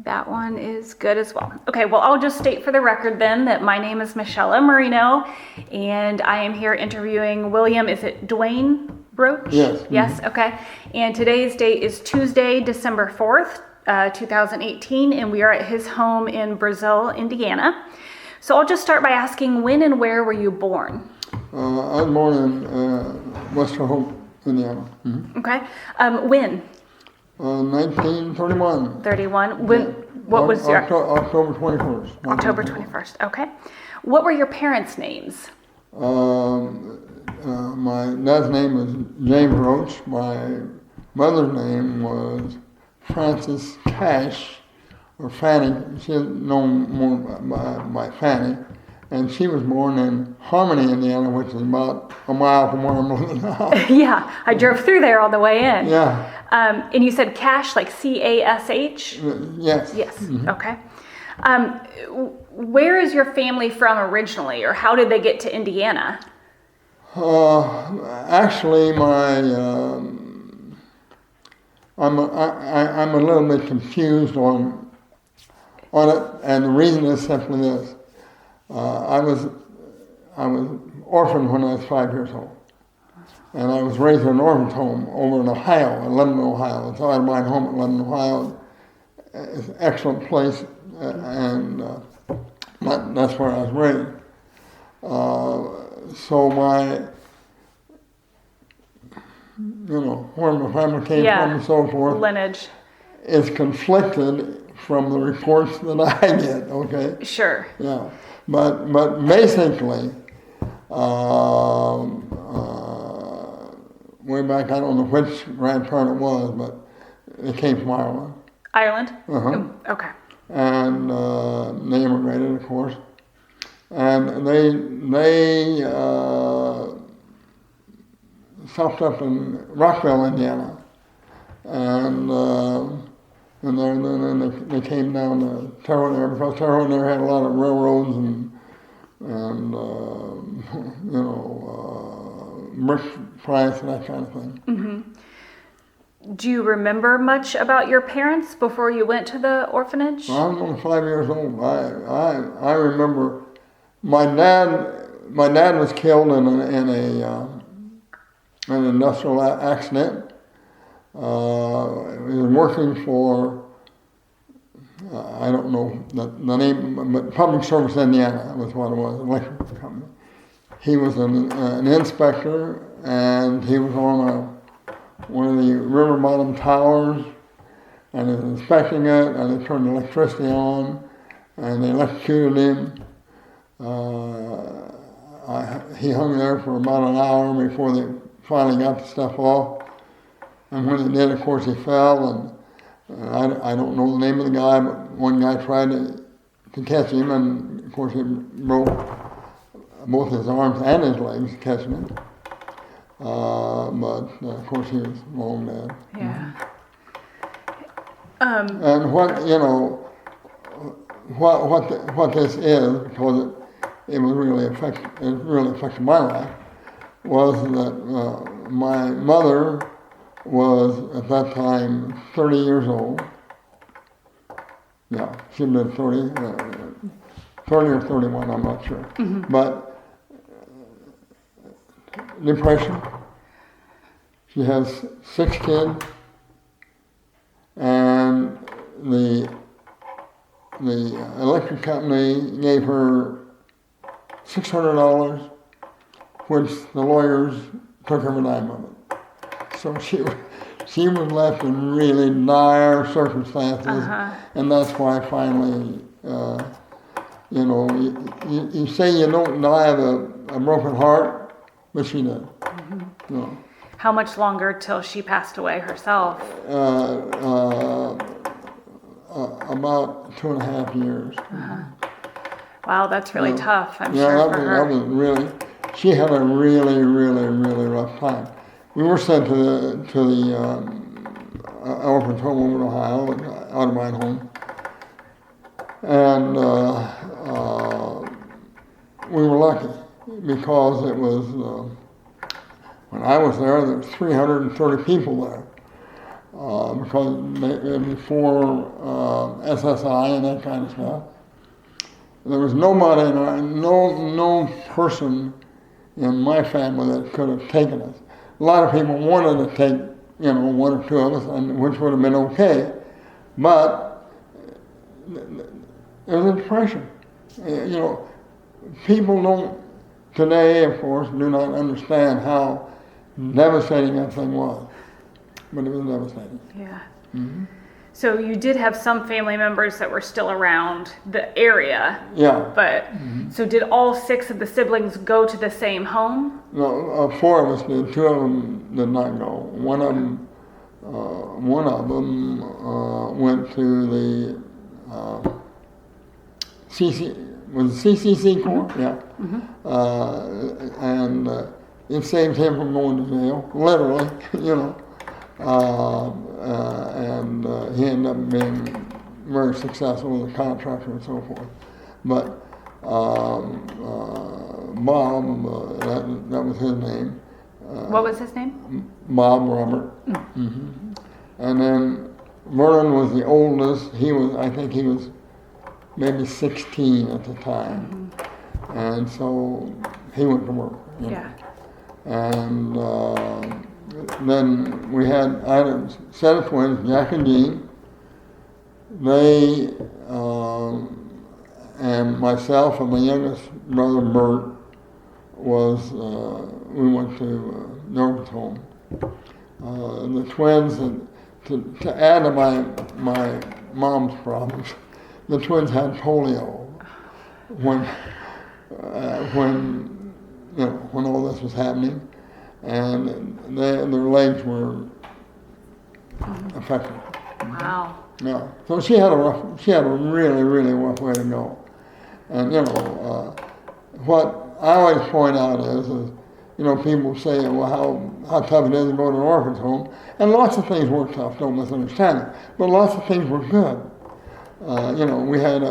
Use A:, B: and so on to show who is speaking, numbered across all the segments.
A: That one is good as well. Okay, well, I'll just state for the record then that my name is Michelle Marino, and I am here interviewing William, is it Dwayne Roach?
B: Yes.
A: Yes, okay. And today's date is Tuesday, December 4th, 2018, and we are at his home in Brazil, Indiana. So I'll just start by asking, when and where were you born?
B: I was born in Western Hope, Indiana.
A: Okay. When?
B: 1931.
A: 31. When? What was your...
B: October 21st.
A: October 21st. Okay. What were your parents' names?
B: My dad's name was James Roach. My mother's name was Frances Cash, or Fanny. She's known more by Fanny. And she was born in Harmony, Indiana, which is about a mile from where I'm living now.
A: Yeah, I drove through there on the way in.
B: Yeah.
A: And you said Cash, like C-A-S-H?
B: Yes.
A: Yes, okay. Where is your family from originally, or how did they get to Indiana?
B: Actually, I'm a little bit confused on it, and the reason is simply this. I was orphaned when I was 5 years old, and I was raised in an orphan's home over in Ohio, in London, Ohio. It's out of my home in London, Ohio. It's an excellent place, and that's where I was raised. So where my family came from and so forth,
A: lineage,
B: is conflicted from the reports that I get. Okay.
A: Sure.
B: Yeah. But basically, way back, I don't know which grandparent it was, but it came from Ireland.
A: Ireland?
B: Uh-huh.
A: Okay.
B: And they immigrated, of course. And they stopped up in Rockville, Indiana. And then they came down to Terre Haute, because Terre Haute had a lot of railroads and brick price and that kind of thing.
A: Mm-hmm. Do you remember much about your parents before you went to the orphanage?
B: I was only 5 years old. I remember my dad was killed in an industrial accident. He was working for, I don't know the name, but Public Service Indiana was what it was, electric company. He was an inspector, and he was on one of the river bottom towers, and he was inspecting it, and they turned the electricity on, and they electrocuted him. He hung there for about an hour before they finally got the stuff off. And when he did, of course, he fell, and I don't know the name of the guy, but one guy tried to catch him, and of course he broke both his arms and his legs catching him. But of course he was long dead.
A: Yeah.
B: And what this is, because it really affected my life, was that my mother was at that time 30 years old. Yeah, she'd been 30 or 31, I'm not sure. Mm-hmm. But depression. She has 6 kids, and the electric company gave her $600, which the lawyers took every dime of it. So she was left in really dire circumstances, and that's why finally, you say you don't die of a broken heart, but she did. Mm-hmm.
A: How much longer till she passed away herself?
B: About 2.5 years.
A: Wow, that's really tough, I'm
B: sure,
A: for her.
B: That was really, she had a really, really, really rough time. We were sent to the orphanage home over in Ohio, out of my home. And we were lucky because it was, when I was there was 330 people there. because before SSI and that kind of stuff, there was nobody, no person in my family that could have taken us. A lot of people wanted to take, one or two of us, and which would have been okay, but there was a depression. People don't today, of course, do not understand how devastating that thing was, but it was devastating.
A: Yeah.
B: Mm-hmm.
A: So you did have some family members that were still around the area.
B: Yeah.
A: But so did all 6 of the siblings go to the same home?
B: No, 4 of us did. 2 of them did not go. One of them went to the CCC Corps?
A: Mm-hmm.
B: Yeah.
A: Mm-hmm.
B: And it saved him from going to jail, literally, and he ended up being very successful as a contractor and so forth. But Bob, that was his name.
A: What was his name?
B: Bob Robert. Mm-hmm. And then Vernon was the oldest. I think he was maybe 16 at the time. Mm-hmm. And so he went to work.
A: Yeah.
B: And then we had a set of twins, Jack and Jean. They and myself and my youngest brother Bert we went to Norman's home. The twins, to add to my mom's problems, the twins had polio when all this was happening, and their legs were affected.
A: Wow.
B: Yeah. So she had a really, really rough way to go. And what I always point out is people say, well, how tough it is to go to an orphan's home, and lots of things were tough. Don't misunderstand it, but lots of things were good. We had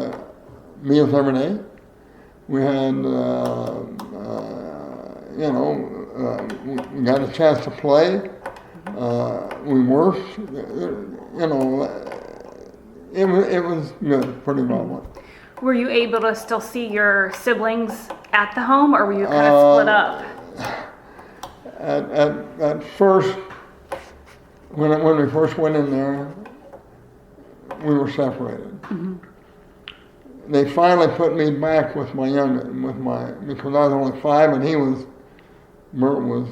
B: meals every day. We had, we got a chance to play. We worked. It was good, pretty well.
A: Were you able to still see your siblings at the home, or were you kind of split up?
B: At first, when we first went in there, we were separated. Mm-hmm. They finally put me back with because I was only 5 and Bert was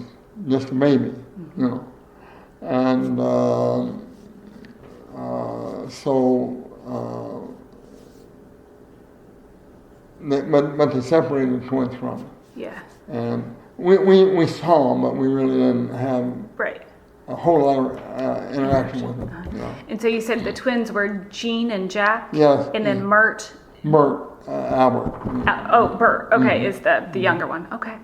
B: just a baby,
A: Mm-hmm.
B: And but they separated the twins from us.
A: Yeah.
B: And we saw them, but we really didn't have a whole lot of interaction with them.
A: And so you said the twins were Jean and Jack?
B: Yes.
A: And then Mert?
B: Bert, Albert.
A: Bert, okay, is the younger one, okay.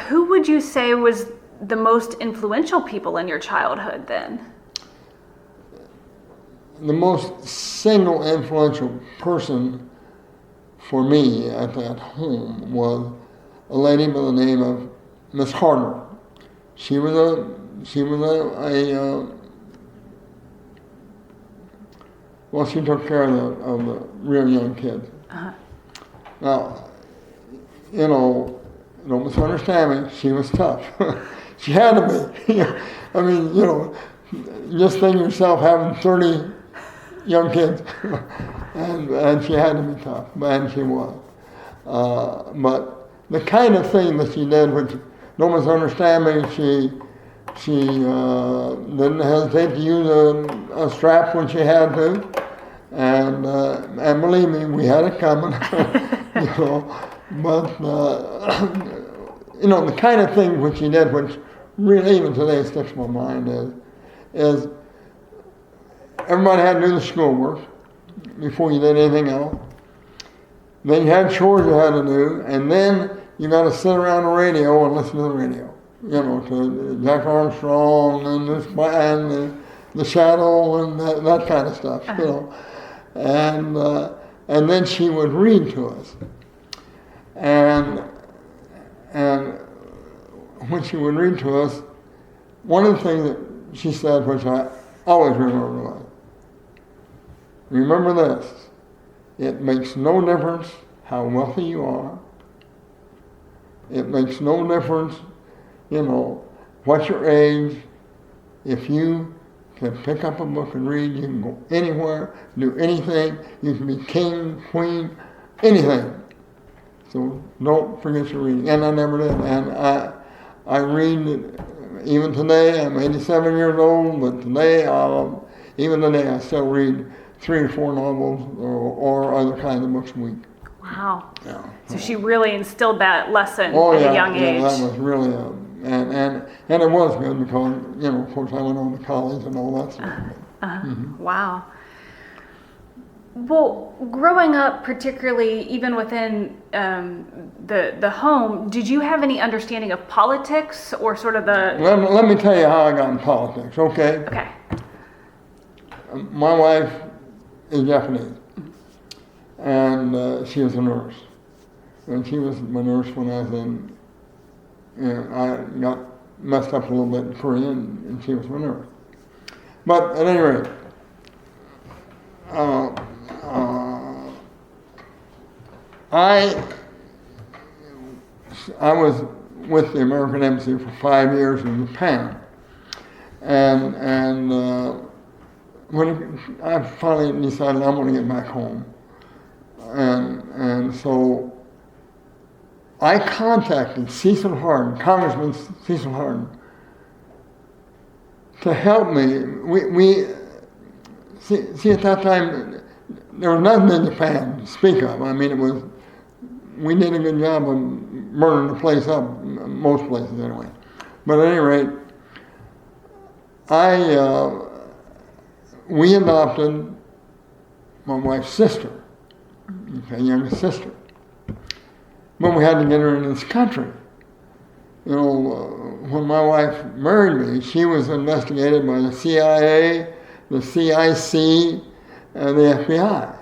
A: Who would you say was the most influential people in your childhood then?
B: The most single influential person for me at that home was a lady by the name of Miss Harder. She was she took care of the real young kids.
A: Uh-huh.
B: Now, don't misunderstand me, she was tough. She had to be. I mean, just think of yourself having 30 young kids, and she had to be tough, and she was. But the kind of thing that she did, which don't misunderstand me, she didn't hesitate to use a strap when she had to, and believe me, we had it coming, But the kind of thing which she did, which really even today sticks in my mind, is everybody had to do the schoolwork before you did anything else. Then you had chores you had to do, and then you got to sit around the radio and listen to the radio. To Jack Armstrong and the Shadow and that kind of stuff. And then she would read to us. And when she would read to us, one of the things that she said, which I always remember this, it makes no difference how wealthy you are. It makes no difference, what your age. If you can pick up a book and read, you can go anywhere, do anything. You can be king, queen, anything. So don't forget your reading. And I never did. And I read, even today, I'm 87 years old, but today, even today, I still read 3 or 4 novels or other kinds of books a week.
A: Wow.
B: Yeah.
A: So she really instilled that lesson at a young age.
B: That was really, and it was good because, of course I went on to college and all that stuff.
A: Wow. Well, growing up, particularly even within the home, did you have any understanding of politics or sort of the...
B: Let me tell you how I got in politics, okay?
A: Okay.
B: My wife is Japanese, and she was a nurse. And she was my nurse when I was in, I got messed up a little bit in Korea, and she was my nurse. But at any rate, I was with the American Embassy for 5 years in Japan, and when I finally decided I'm going to get back home, and so I contacted Cecil Hardin, Congressman Cecil Hardin, to help me. We see at that time there was nothing in Japan to speak of. I mean, we did a good job of burning the place up, most places anyway. But at any rate, we adopted my wife's sister, youngest sister. But we had to get her in this country. When my wife married me, she was investigated by the CIA, the CIC, and the FBI.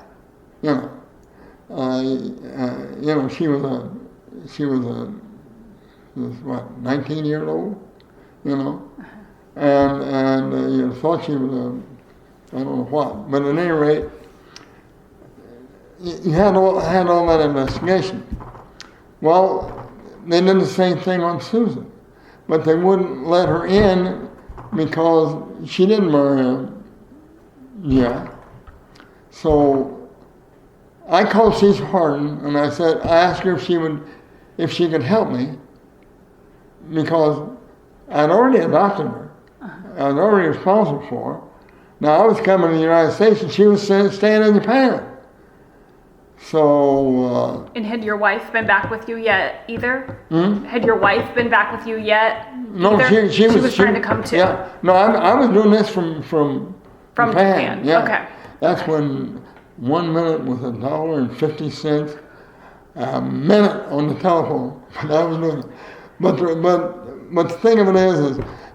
B: She was 19-year-old, and you thought she was I don't know what. But at any rate, you had all that investigation. Well, they did the same thing on Susan, but they wouldn't let her in because she didn't marry him yet. So I called Cecil Hardin and I asked her if she could help me, because I'd already adopted her. I was already responsible for her. Now I was coming to the United States and she was staying in Japan. So...
A: and had your wife been back with you yet either?
B: Hmm?
A: Had your wife been back with you yet?
B: No,
A: either?
B: she was
A: trying to come too.
B: Yeah. No, I was doing this from Japan. Yeah.
A: Okay.
B: That's when 1 minute was $1.50 a minute on the telephone. But I was doing it. But the thing of it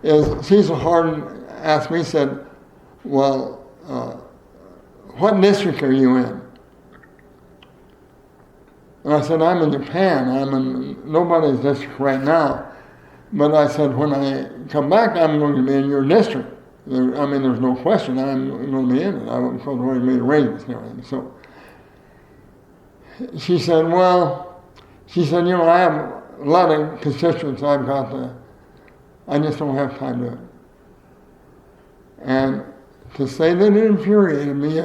B: is Cecil Hardin asked me, he said, well, what district are you in? And I said, I'm in Japan. I'm in nobody's district right now. But I said, when I come back, I'm going to be in your district. There's no question. I'm going to be in it. I've already made arrangements and everything. So she said, I have a lot of constituents I've got to, I just don't have time to do it. And to say that it infuriated me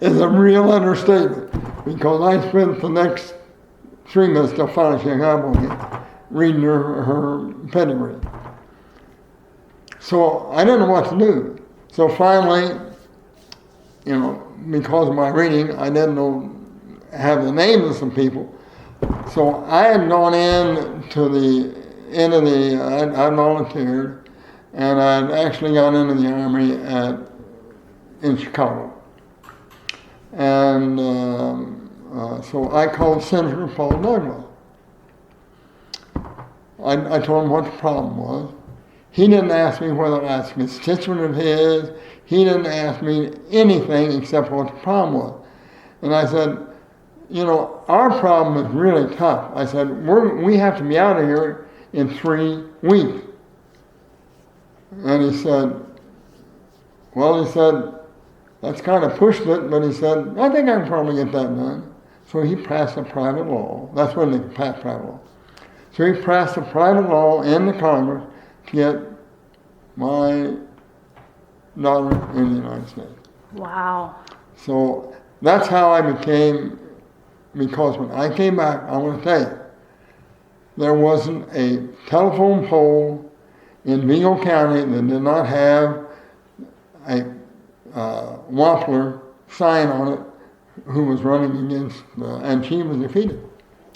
B: is a real understatement, because I spent the next 3 minutes till finally she hung up on me, reading her pedigree. So I didn't know what to do. So finally, because of my reading, I didn't have the names of some people. So I had gone in to the end of I volunteered, and I'd actually got into the Army in Chicago. And so I called Senator Paul Douglas. I told him what the problem was. He didn't ask me whether I was a constituent of his. He didn't ask me anything except what the problem was. And I said, our problem is really tough. I said, we have to be out of here in 3 weeks. And he said, that's kind of pushed it, but he said, I think I can probably get that done. So he passed a private law. That's when they passed private law. So he passed a private law in the Congress to get my daughter in the United States.
A: Wow.
B: So that's how I became, because when I came back, I want to tell you, there wasn't a telephone pole in Vigo County that did not have a Wampler sign on it who was running against, and she was defeated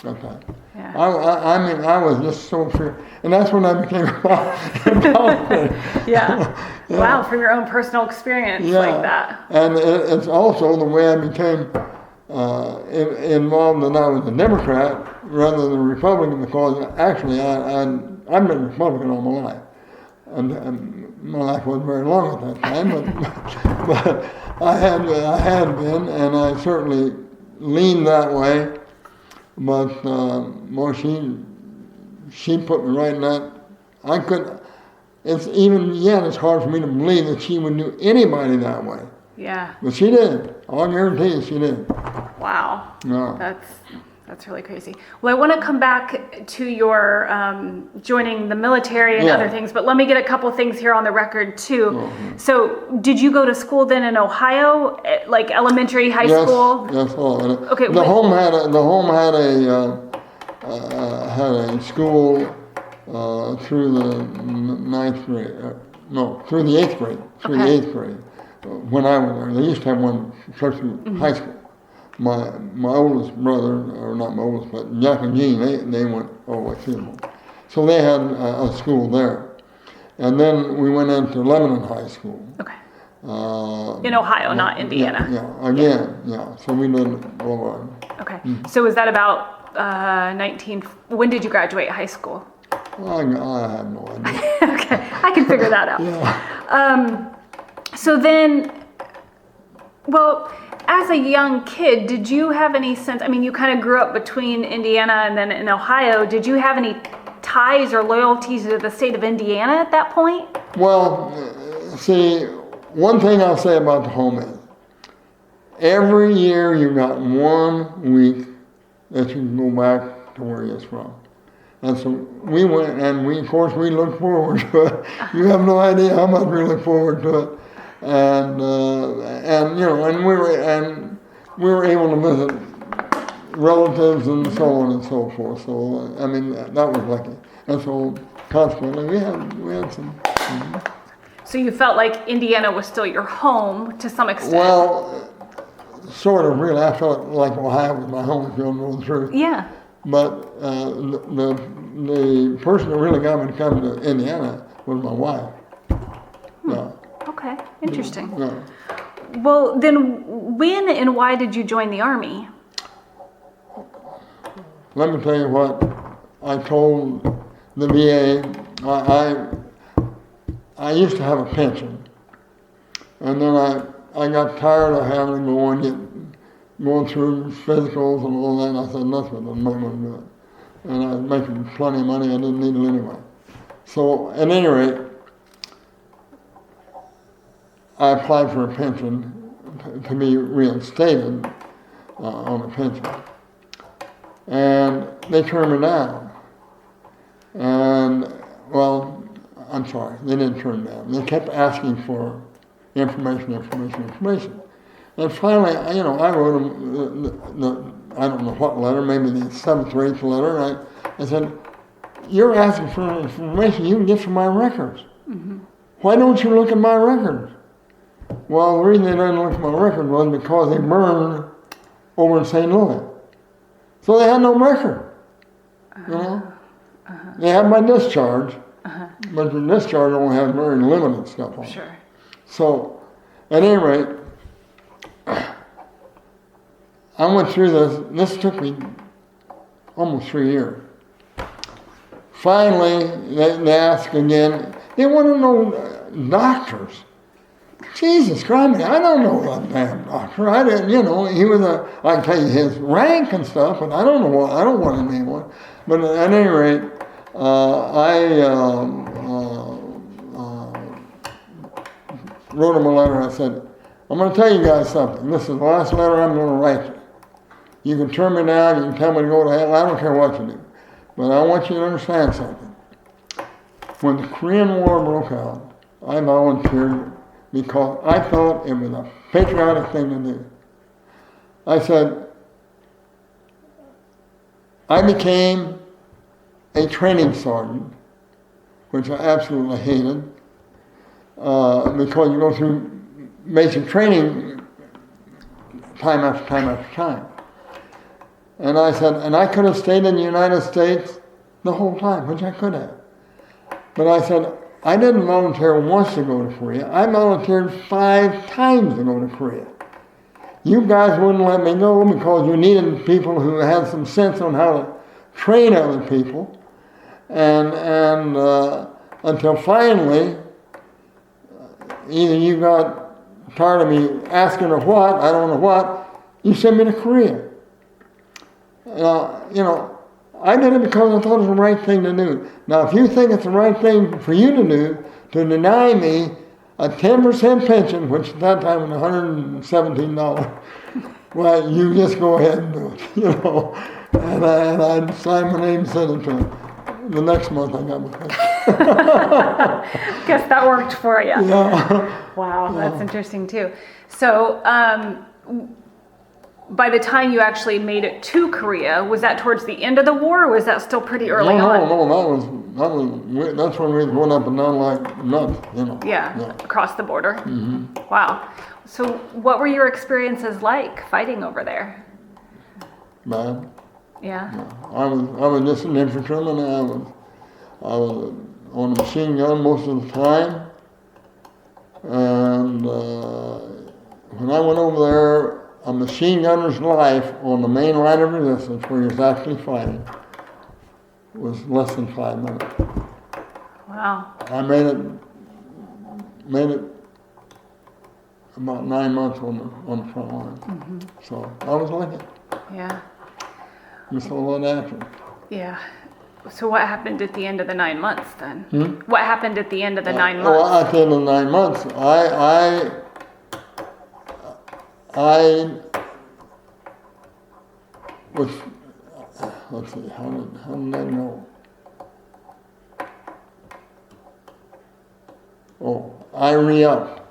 B: at that.
A: Yeah.
B: I was just so sure, and that's when I became involved.
A: Yeah. Wow, from your own personal experience like that.
B: And it's also the way I became involved, and I was a Democrat rather than a Republican, because actually I've been a Republican all my life. And my life wasn't very long at that time, but I had been, and I certainly leaned that way. But well, she put me right in that. I couldn't. It's even yet. It's hard for me to believe that she would do anybody that way.
A: Yeah.
B: But she did. I'll guarantee you, she did.
A: Wow.
B: Yeah.
A: That's really crazy. Well, I want to come back to your joining the military and other things, but let me get a couple things here on the record too.
B: Mm-hmm.
A: So, did you go to school then in Ohio, like elementary, high school?
B: Yes, all.
A: Okay.
B: The home had a school through the ninth grade. Through the eighth grade. Through the eighth grade. When I was there, they used to have one through high school. My oldest brother, or not my oldest, but Jack and Jean, they went all the way through them. So they had a school there. And then we went into Lebanon High School.
A: Okay. In Ohio, not Indiana.
B: Yeah. So we did all over.
A: Okay. So was that about when did you graduate high school?
B: I have no idea.
A: Okay, I can figure that out.
B: Yeah.
A: So then, well, as a young kid, did you have any sense, I mean, you kind of grew up between Indiana and then in Ohio. Did you have any ties or loyalties to the state of Indiana at that point?
B: Well, see, one thing I'll say about the home is, every year you got 1 week that you can go back to where you're from. And so we went, and we looked forward to it. You have no idea how much we look forward to it. And we were able to visit relatives and so on and so forth. So I mean, that was lucky. And so consequently, we had some.
A: So you felt like Indiana was still your home to some extent.
B: Well, sort of. Really, I felt like Ohio was my home, if you don't know the truth.
A: Yeah.
B: But the person that really got me to come to Indiana was my wife. Yeah.
A: Okay, interesting.
B: Yeah.
A: Well, then when and why did you join the Army?
B: Let me tell you what I told the VA. I used to have a pension, and then I got tired of having to going through physicals and all that, and I said, that's what I'm not going to do it. And I was making plenty of money, I didn't need it anyway. So, at any rate, I applied for a pension to be reinstated on a pension. And they turned me down. And, well, I'm sorry, they didn't turn me down. They kept asking for information. And finally, I wrote them, I don't know what letter, maybe the 7th or 8th letter, and I said, you're asking for information you can get from my records. Mm-hmm. Why don't you look at my records? Well, the reason they didn't look at my record was because they burned over in St. Louis. So they had no record, They had my discharge, but the discharge only had very limited stuff on it.
A: Sure.
B: So, at any rate, I went through this. This took me almost 3 years. Finally, they asked again. They want to know doctors. Jesus Christ, I don't know that damn doctor. I didn't, he was I can tell you his rank and stuff, but I don't know what, I don't want to name one. But at any rate, I wrote him a letter. I said, I'm going to tell you guys something. This is the last letter I'm going to write you. You can turn me down, you can tell me to go to hell, I don't care what you do. But I want you to understand something. When the Korean War broke out, I volunteered because I thought it was a patriotic thing to do. I said, I became a training sergeant, which I absolutely hated, because you go through basic training time after time after time. And I said, and I could have stayed in the United States the whole time, which I could have. But I said, I didn't volunteer once to go to Korea. I volunteered 5 times to go to Korea. You guys wouldn't let me go because you needed people who had some sense on how to train other people. And until finally, either you got tired of me asking or what, I don't know what, you sent me to Korea. I did it because I thought it was the right thing to do. Now, if you think it's the right thing for you to do, to deny me a 10% pension, which at that time was $117, well, you just go ahead and do it, And I signed my name and sent it to him. The next month I got my pension.
A: Guess that worked for you.
B: Yeah.
A: Wow, that's interesting too. So, by the time you actually made it to Korea, was that towards the end of the war, or was that still pretty early on?
B: No, that's when we was going up and down like nuts,
A: Yeah, across the border.
B: Mm-hmm.
A: Wow. So, what were your experiences like fighting over there?
B: Bad.
A: Yeah.
B: I was just an infantryman. I was on a machine gun most of the time, and when I went over there, a machine gunner's life on the main line of resistance, where he was actually fighting, was less than 5 minutes.
A: Wow.
B: I made it about 9 months on the front line. Mm-hmm. So I was lucky.
A: Yeah.
B: We saw a lot of action.
A: Yeah. So what happened at the end of the 9 months then? What happened at the end of the 9 months?
B: Well, at the end of the 9 months, I was, let's see, how did I know? Oh, I re-upped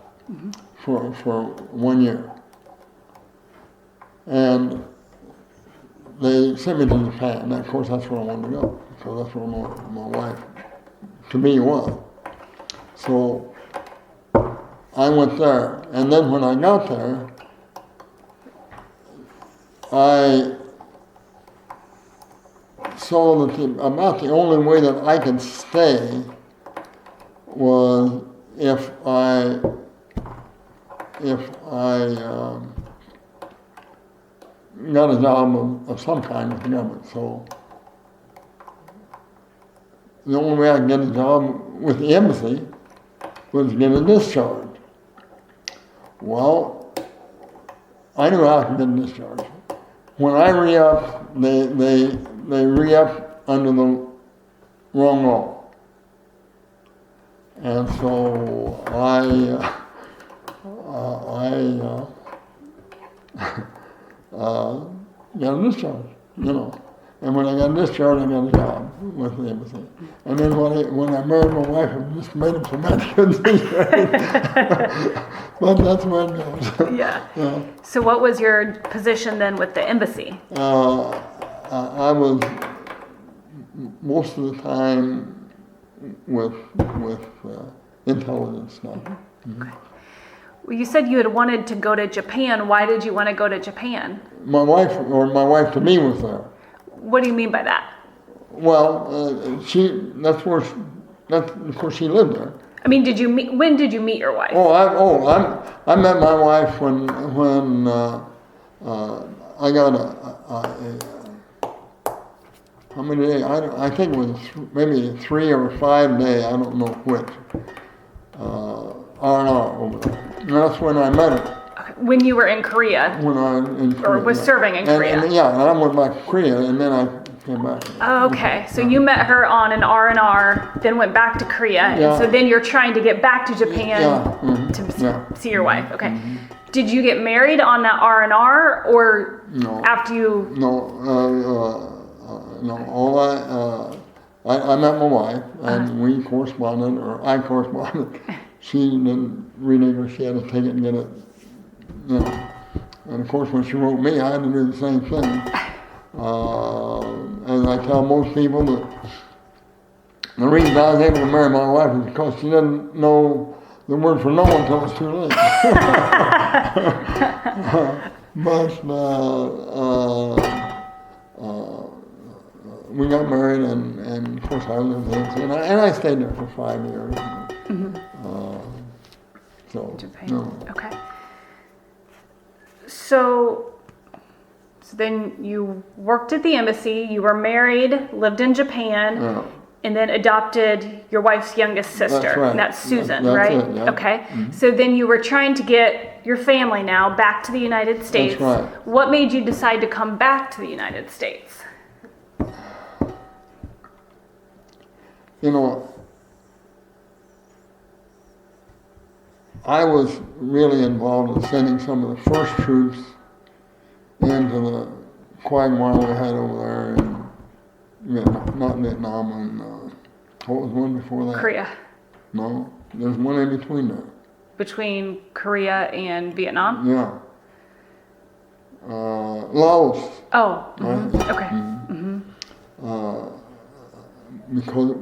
B: for 1 year. And they sent me to Japan, and of course that's where I wanted to go, because that's where my wife, to me, was. So I went there, and then when I got there, I saw that about the only way that I could stay was if I got a job of some kind with the government. So the only way I could get a job with the embassy was to get a discharge. Well, I knew how I could get a discharge. When I re-upped, they re-upped under the wrong law. And so I got a discharge, And when I got discharged, I got a job with the embassy. And then when I married my wife, I just made him so mad I couldn't see straight. But that's where it goes.
A: Yeah. So what was your position then with the embassy?
B: I was most of the time with intelligence stuff. Mm-hmm.
A: Okay. Well, you said you had wanted to go to Japan. Why did you want to go to Japan?
B: My wife to me was there.
A: What do you mean by that?
B: Well, of course she lived there.
A: I mean, when did you meet your wife?
B: I met my wife when I got how many days? I think it was maybe 3 or 5 day, I don't know which, R&R over there. That's when I met her.
A: When you were in Korea?
B: When I in Korea,
A: Or was serving in Korea?
B: And I went back to Korea, and then I came back.
A: Okay, so you met her on an R&R, then went back to Korea, and so then you're trying to get back to Japan to see your wife. Okay. Did you get married on that R&R, or after you?
B: No, all I met my wife, and we corresponded, or I corresponded. She didn't renegotiate, she had to take it and get it, And of course, when she wrote me, I had to do the same thing. And I tell most people that the reason I was able to marry my wife is because she didn't know the word for no until it was too late. But we got married, and of course I lived there, and I stayed there for 5 years.
A: Japan. Okay. So then you worked at the embassy, you were married, lived in Japan, and then adopted your wife's youngest sister.
B: That's right.
A: And that's Susan,
B: that's
A: right?
B: It, yeah.
A: Okay. So then you were trying to get your family now back to the United States.
B: That's right.
A: What made you decide to come back to the United States?
B: I was really involved in sending some of the first troops into the quagmire we had over there in Vietnam, not Vietnam, and what was one before that?
A: Korea.
B: No, there's one in between there.
A: Between Korea and Vietnam?
B: Yeah. Laos.
A: Oh,
B: Right?
A: Okay.
B: Because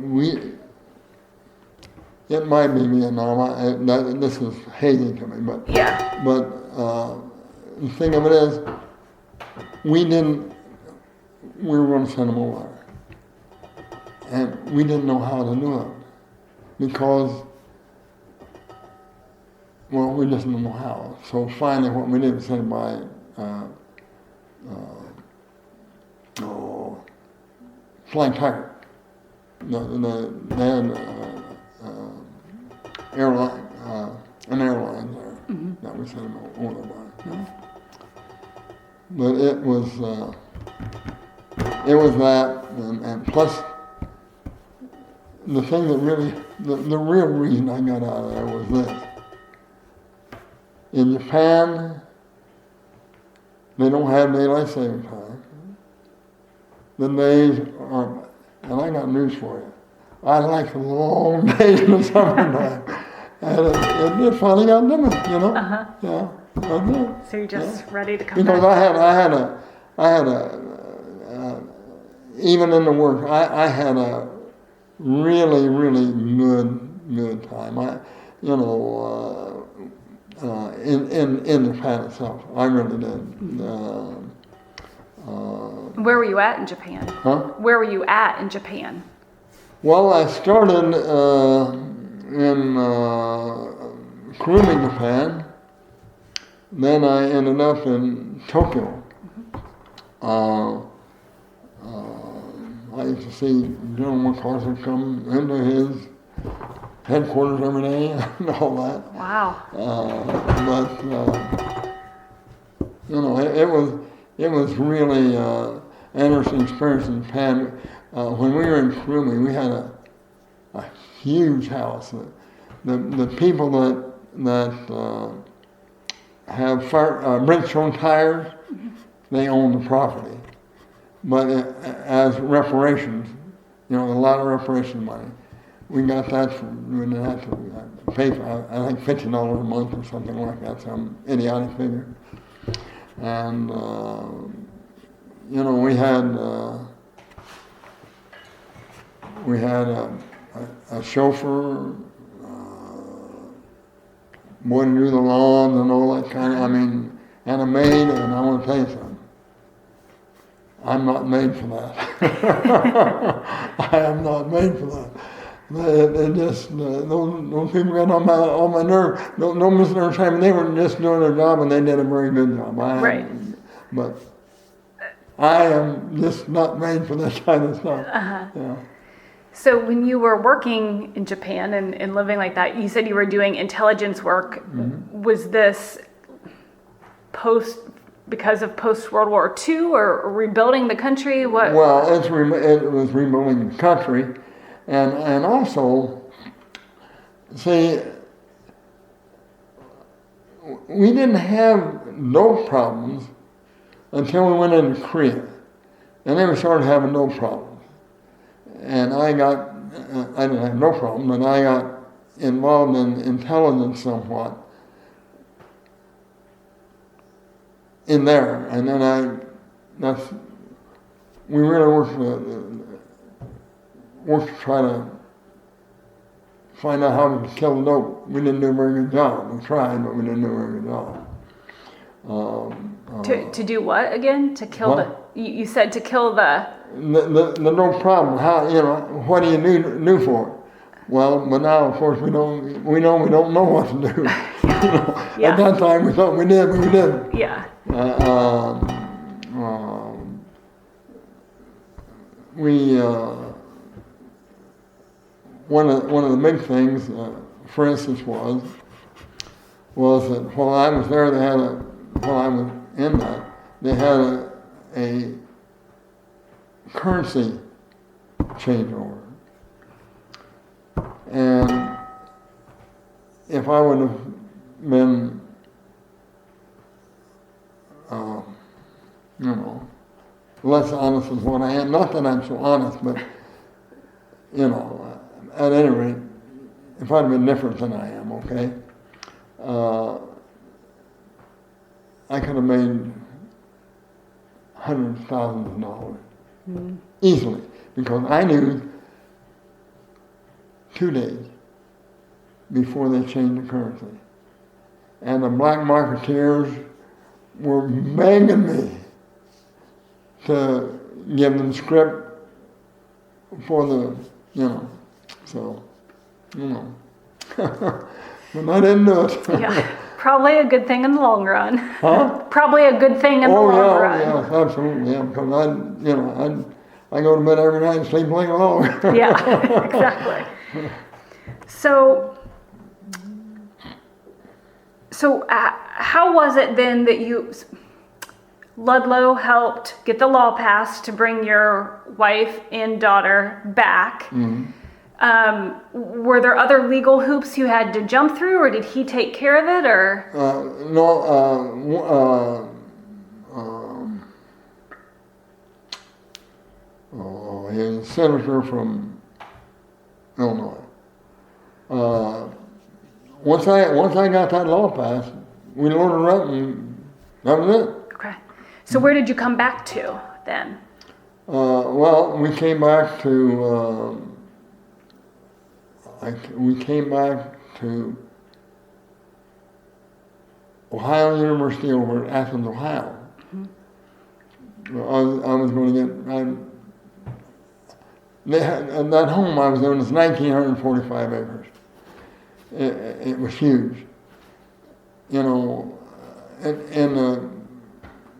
B: it might be Vietnam. This is hazy to me, but the thing of it is, we were going to send them over, and we didn't know how to do it because, we just didn't know how. So finally, what we did was send by Flying Tiger. They had an airline there that we sent them over by. But it was that, and plus the thing that really, the real reason I got out of there was this. In Japan, they don't have daylight saving time. The days are, and I got news for you. I like the long days in the summertime. And it finally got done, Yeah, I did.
A: So you're just ready to come
B: because
A: back?
B: I had a even in the work, I had a really, really good time. In Japan itself, I really did.
A: Where were you at in Japan? Where were you at in Japan?
B: Well, I started in Kurumi, Japan. Then I ended up in Tokyo. I used to see General MacArthur come into his headquarters every day and all that.
A: Wow.
B: It was really an interesting experience in Japan. When we were in Kurumi, we had a huge house. The people that have Bridgestone tires, they own the property. But as reparations, a lot of reparation money. We got that we didn't have to pay for, I think, $50 a month or something like that, some idiotic figure. And, we had a chauffeur, boy to do the lawn and all that kind of, and a maid, and I want to tell you something. I'm not made for that. I am not made for that. They just, those people got on my nerve. No misunderstanding, they were just doing their job and they did a very good job. But I am just not made for this kind of stuff.
A: Uh-huh.
B: Yeah.
A: So when you were working in Japan and living like that, you said you were doing intelligence work.
B: Mm-hmm.
A: Was this because of post-World War II or rebuilding the country? What?
B: Well, it was rebuilding the country, and also, see, we didn't have no problems until we went into Korea, and then we started having no problems. And I didn't have no problem, and I got involved in intelligence somewhat in there, and then we really worked to try to find out how we could kill the dope. We didn't do a very good job. We tried, but we didn't do a very good job.
A: To do what again? To kill
B: what?
A: You said to kill the
B: no problem. How, what do you do for it? Well, but now of course we know we don't know what to do.
A: Yeah.
B: At that time we thought we did, but we didn't.
A: Yeah.
B: One of the big things, for instance, was that while I was there, while I was in that, they had a currency changeover. And if I would have been, less honest as what I am, not that I'm so honest, but, at any rate, if I'd have been different than I am, okay, I could have made hundreds of thousands of dollars easily, because I knew 2 days before they changed the currency. And the black marketeers were begging me to give them script for the, but I didn't do it.
A: Yeah, probably a good thing in the long run.
B: Huh?
A: Probably a good thing in the long run.
B: Oh, yeah, absolutely, yeah, because I go to bed every night and sleep like a log.
A: Yeah, exactly. So how was it then that Ludlow helped get the law passed to bring your wife and daughter back?
B: Mm-hmm.
A: Were there other legal hoops you had to jump through, or did he take care of it, or?
B: He was a senator from Illinois. Once I got that law passed, we loaded her up and that was it.
A: Okay. So where did you come back to then?
B: Well, we came back to Ohio University over at Athens, Ohio. Mm-hmm. I was going to get. That home I was in was 1,945 acres. It was huge. In the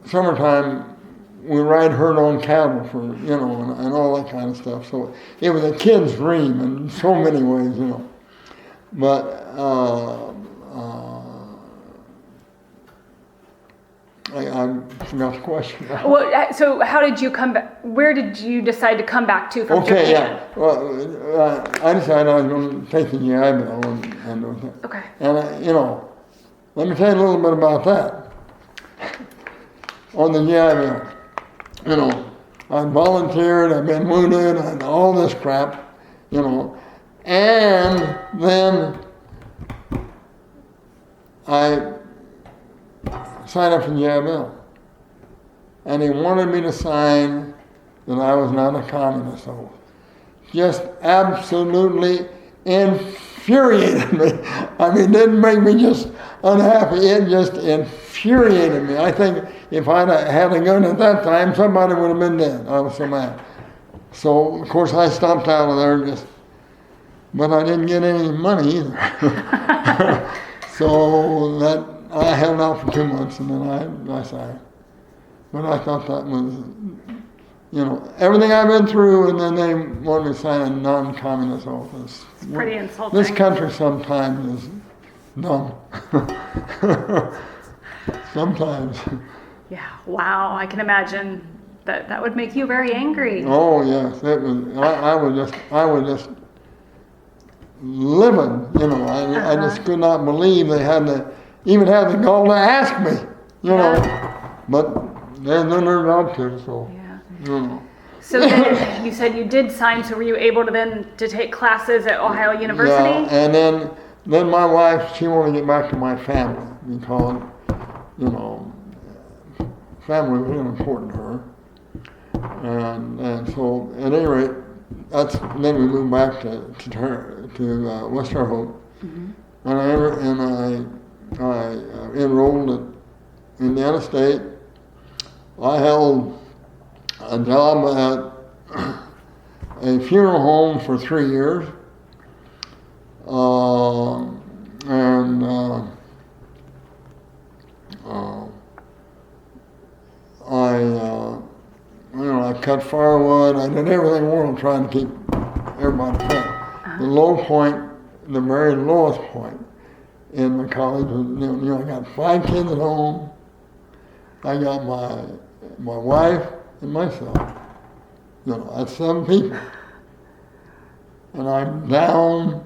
B: summertime, we ride herd on cattle for, and all that kind of stuff. So it was a kid's dream in so many ways, But I forgot the question.
A: Well, so how did you come back? Where did you decide to come back to from Japan?
B: Okay, yeah. Well, I decided I was going to take the GI Bill and do that.
A: Okay.
B: And, let me tell you a little bit about that. On the GI Bill, I volunteered, I've been wounded, and all this crap, and then I signed up for the GI Bill. And he wanted me to sign that I was not a communist. So just absolutely infuriated me. I mean, it didn't make me just unhappy, it just infuriated me. I think if I'd had a gun at that time, somebody would have been dead. I was so mad. So, of course, I stopped out of there, but I didn't get any money either. So that I held out for 2 months and then I signed. But I thought that was, everything I've been through, and then they want me to sign a non-communist oath.
A: It's pretty insulting.
B: This country sometimes is dumb. Sometimes.
A: Yeah, wow, I can imagine that would make you very angry.
B: Oh yes, it was. I was just living. I just could not believe they had to even have the gall to ask me. But they're their job too. So.
A: Yeah. So then you said you did sign. So were you able to take classes at Ohio University?
B: Yeah, and then my wife, she wanted to get back to my family because family was really important to her. And so at any rate, then we moved back to West Terre Haute, and I enrolled at Indiana State. I held a job at a funeral home for 3 years, I cut firewood. I did everything in the world trying to keep everybody fed. The low point, the very lowest point in my college was, I got 5 kids at home. I got my wife and myself. That's 7 people. And I'm down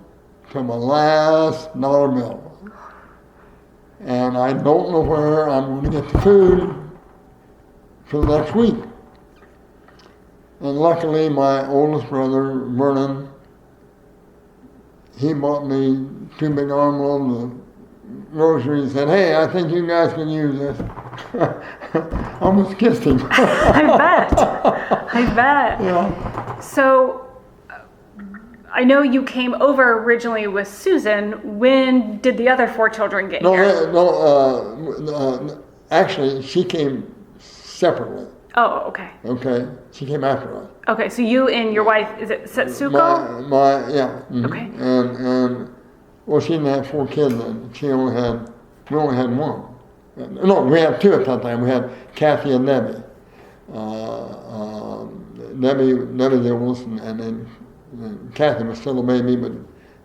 B: to my last dollar bill. And I don't know where I'm going to get the food for the next week. And luckily, my oldest brother, Vernon, he bought me 2 big envelopes of groceries and said, "Hey, I think you guys can use this." I almost kissed him.
A: I bet.
B: Yeah.
A: So, I know you came over originally with Susan. When did the other 4 children get here?
B: Actually, she came separately.
A: Oh, okay.
B: Okay, she came after us.
A: Okay, so you and your wife, is it Setsuko?
B: Yeah. Mm-hmm.
A: Okay.
B: And well, she didn't have 4 kids then. We only had 1. No, we had 2 at that time. We had Kathy and Debbie. Debbie the oldest, and then Kathy was still a baby, but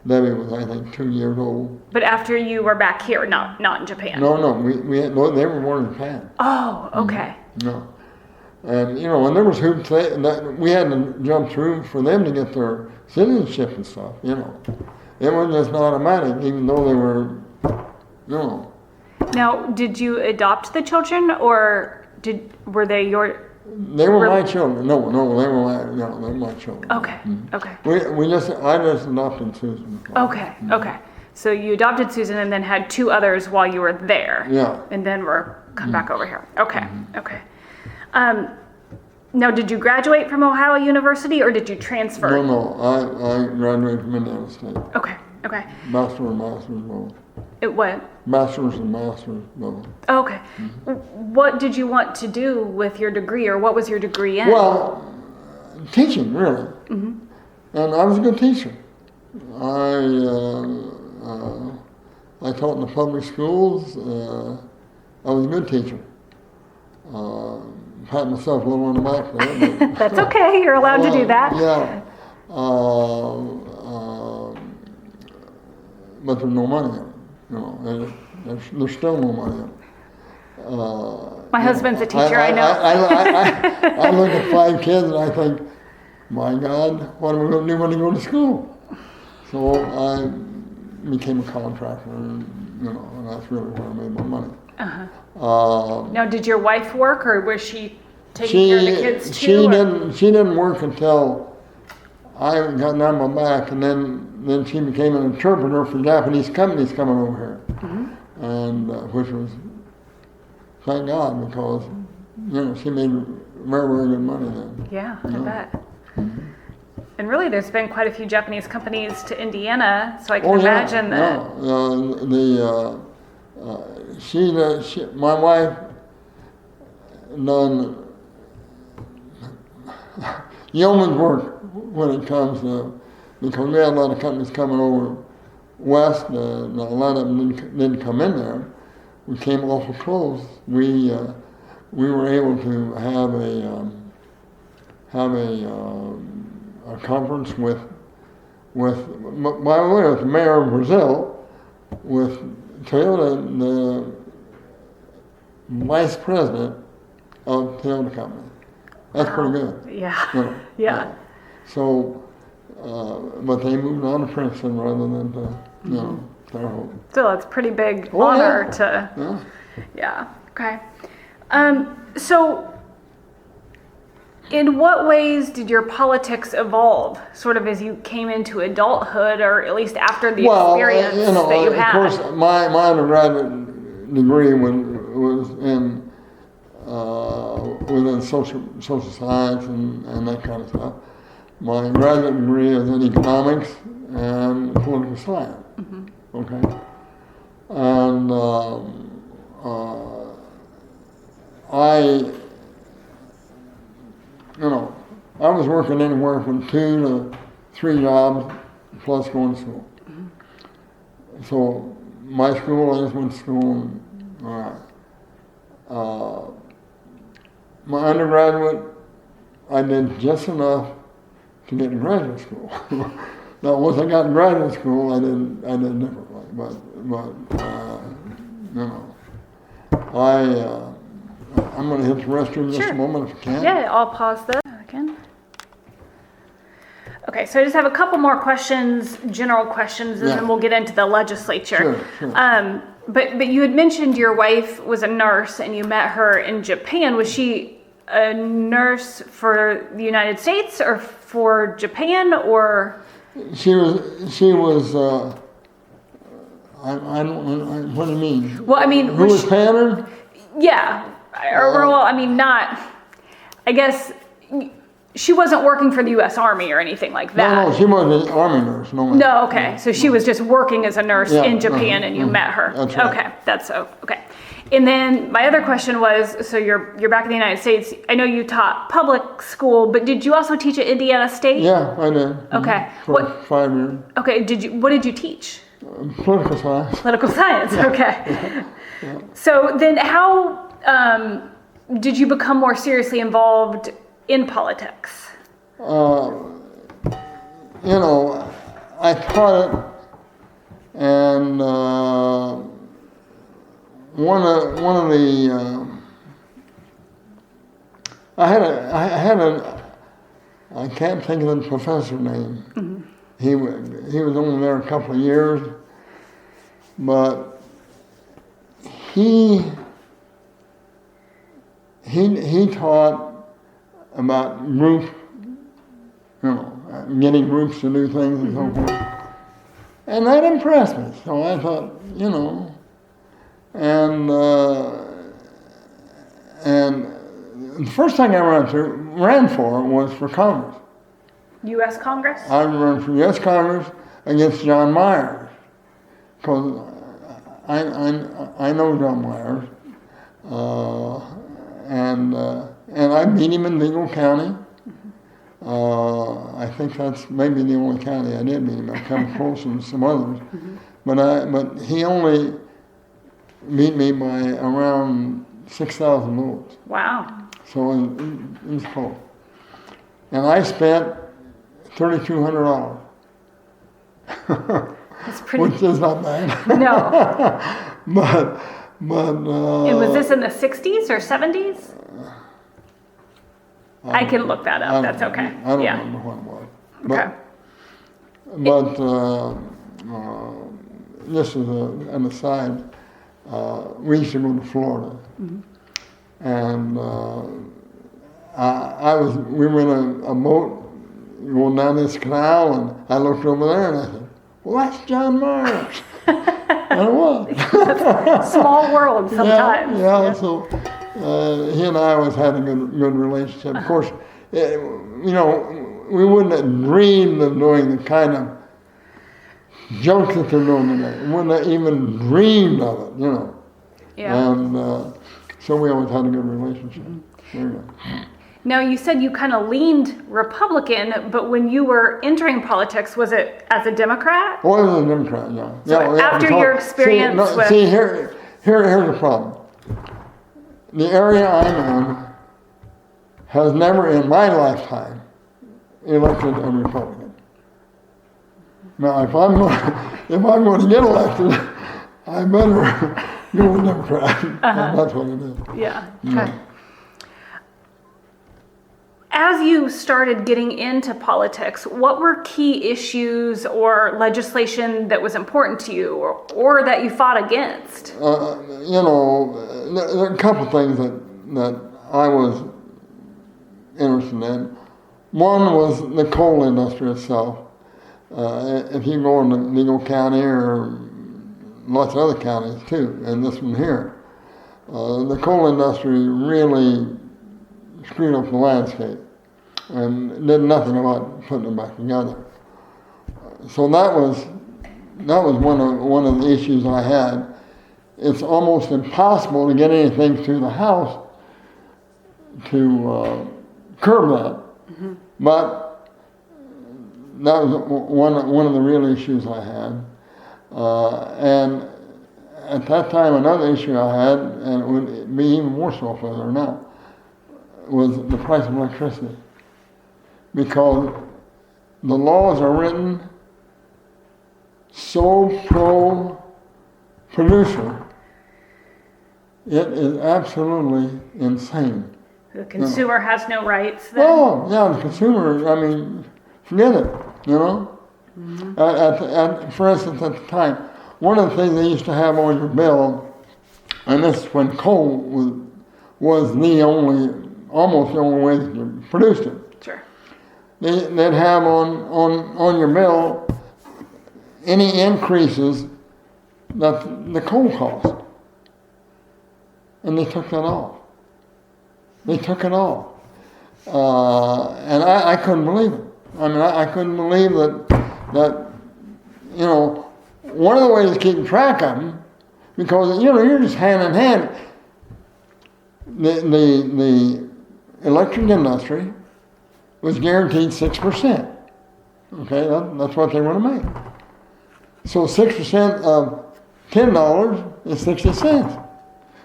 B: Debbie was, I think, 2 years old.
A: But after you were back here, not in Japan?
B: No, they were born in Japan.
A: Oh, okay.
B: No. And, and there was hoops that we had to jump through for them to get their citizenship and stuff, It was just automatic, even though they were,
A: Now, did you adopt the children, or were they your...
B: They were my children. No, they were my children.
A: Okay, okay.
B: I just adopted Susan.
A: Okay. So you adopted Susan and then had 2 others while you were there.
B: Yeah.
A: And then come back over here. Okay, okay. Now, did you graduate from Ohio University or did you transfer?
B: No, I graduated from Indiana State.
A: Okay.
B: Master's and master's both.
A: It what?
B: Master's and master's both.
A: Okay. What did you want to do with your degree, or what was your degree in?
B: Well, teaching, really. And I was a good teacher. I taught in the public schools. I was a good teacher. Pat myself a little on the back there. But,
A: that's okay. You're allowed to do that.
B: Yeah. But there's no money in it. There's still no money in it.
A: My husband's a teacher, I know.
B: I look at 5 kids and I think, my God, what am I going to do when I go to school? So I became a contractor, and that's really where I made my money.
A: Now, did your wife work, or was she taking care of the kids too?
B: She didn't work until I got on my back, and then she became an interpreter for Japanese companies coming over here, and which was, thank God, because she made very, very good money then.
A: Yeah, I bet. And really, there's been quite a few Japanese companies to Indiana, so I can imagine that.
B: My wife done yeoman's work when it comes to, because we had a lot of companies coming over west, a lot of them didn't come in there. We came awful close. We were able to have have a conference with by the way, with the mayor of Brazil, with Toyota, the vice president of Toyota company. That's pretty good.
A: Yeah.
B: You know,
A: Yeah.
B: So, but they moved on to Princeton rather than to, you know, their home.
A: So it's pretty big
B: Oh,
A: honor
B: yeah.
A: to.
B: Yeah.
A: Yeah. Okay. So, in what ways did your politics evolve, sort of as you came into adulthood, or at least after the experience
B: you know,
A: that you had?
B: of course, my undergraduate degree was in within social science and that kind of stuff. My graduate degree is in economics and political science. Mm-hmm. Okay, and I was working anywhere from 2 to 3 jobs plus going to school. Mm-hmm. So my school, I just went to school and, all right. My undergraduate, I did just enough to get to graduate school. Now once I got to graduate school, I did differently, but you know, I'm going to hit the restroom just a moment if I can.
A: Yeah, I'll pause this again. Okay, so I just have a couple more questions, general questions, and then we'll get into the legislature.
B: Sure.
A: But you had mentioned your wife was a nurse and you met her in Japan. Was she a nurse for the United States or for Japan, or?
B: She was. I don't. What do you mean?
A: Well, I mean,
B: who was patterned?
A: Yeah, or well, I mean, not. I guess she wasn't working for the U.S. Army or anything like that.
B: No, she wasn't an Army nurse.
A: No, okay. So she was just working as a nurse in Japan, and you met her.
B: That's right.
A: Okay, that's okay. And then my other question was, so you're back in the United States. I know you taught public school, but did you also teach at Indiana State?
B: Yeah, I did.
A: Okay.
B: For 5 years.
A: Okay. What did you teach?
B: Political science.
A: Political science. Okay.
B: Yeah.
A: So then, how did you become more seriously involved in politics?
B: You know, I taught it, and one of the I can't think of the professor name. Mm-hmm. He was only there a couple of years, but he taught about group, getting groups to do things and so forth. And that impressed me. So I thought, and the first thing I ran for was for Congress.
A: U.S. Congress?
B: I ran for U.S. Congress against John Myers, because I know John Myers, and I beat him in Vigo County. I think that's maybe the only county I did beat him. I've come close in some others, but he only beat me by around 6,000 votes.
A: Wow.
B: So it was close, and I spent $3,200.
A: That's pretty.
B: Which is not bad.
A: No.
B: but.
A: And was this in the 60s or 70s? I can look that up. That's okay.
B: I don't remember what it was.
A: Okay.
B: Just as an aside, we used to go to Florida, and we were in a boat going down this canal, and I looked over there and I said, "Well, that's John Myers." And it was.
A: Small world sometimes.
B: Yeah. So he and I always had a good relationship. Of course, we wouldn't have dreamed of doing the kind of jokes that they're doing today. We wouldn't have even dreamed of it,
A: Yeah.
B: And so we always had a good relationship. There you go.
A: Now, you said you kind of leaned Republican, but when you were entering politics, was it as a Democrat?
B: Oh, I was a Democrat, yeah.
A: So after your experience with...
B: See, here's the problem. The area I'm in has never in my lifetime elected a Republican. Now, if I'm going to get elected, I better go with Democrat. And that's what it is.
A: Yeah. Okay. As you started getting into politics, what were key issues or legislation that was important to you, or that you fought against?
B: There are a couple things that I was interested in. One was the coal industry itself. If you go into Vigo County or lots of other counties too, and this one here, the coal industry really screwed up the landscape and did nothing about putting it back together. So that was one of the issues I had. It's almost impossible to get anything through the House to curb that. Mm-hmm. But that was one of the real issues I had. And at that time, another issue I had, and it would be even more so further now, was the price of electricity. Because the laws are written so pro-producer, it is absolutely insane.
A: The consumer has no rights then?
B: Oh, yeah, the consumer, I mean, forget it, you know? Mm-hmm. For instance, at the time, one of the things they used to have on your bill, and this is when coal was almost the only way that you produced it.
A: Sure.
B: They'd have on your bill any increases that the coal cost. And they took that off. They took it off. And I couldn't believe it. I mean, I couldn't believe that, you know, one of the ways to keep track of them, because, you know, you're just hand in hand. The electric industry was guaranteed 6%. Okay, that's what they want to make. So 6% of $10 is 60 cents.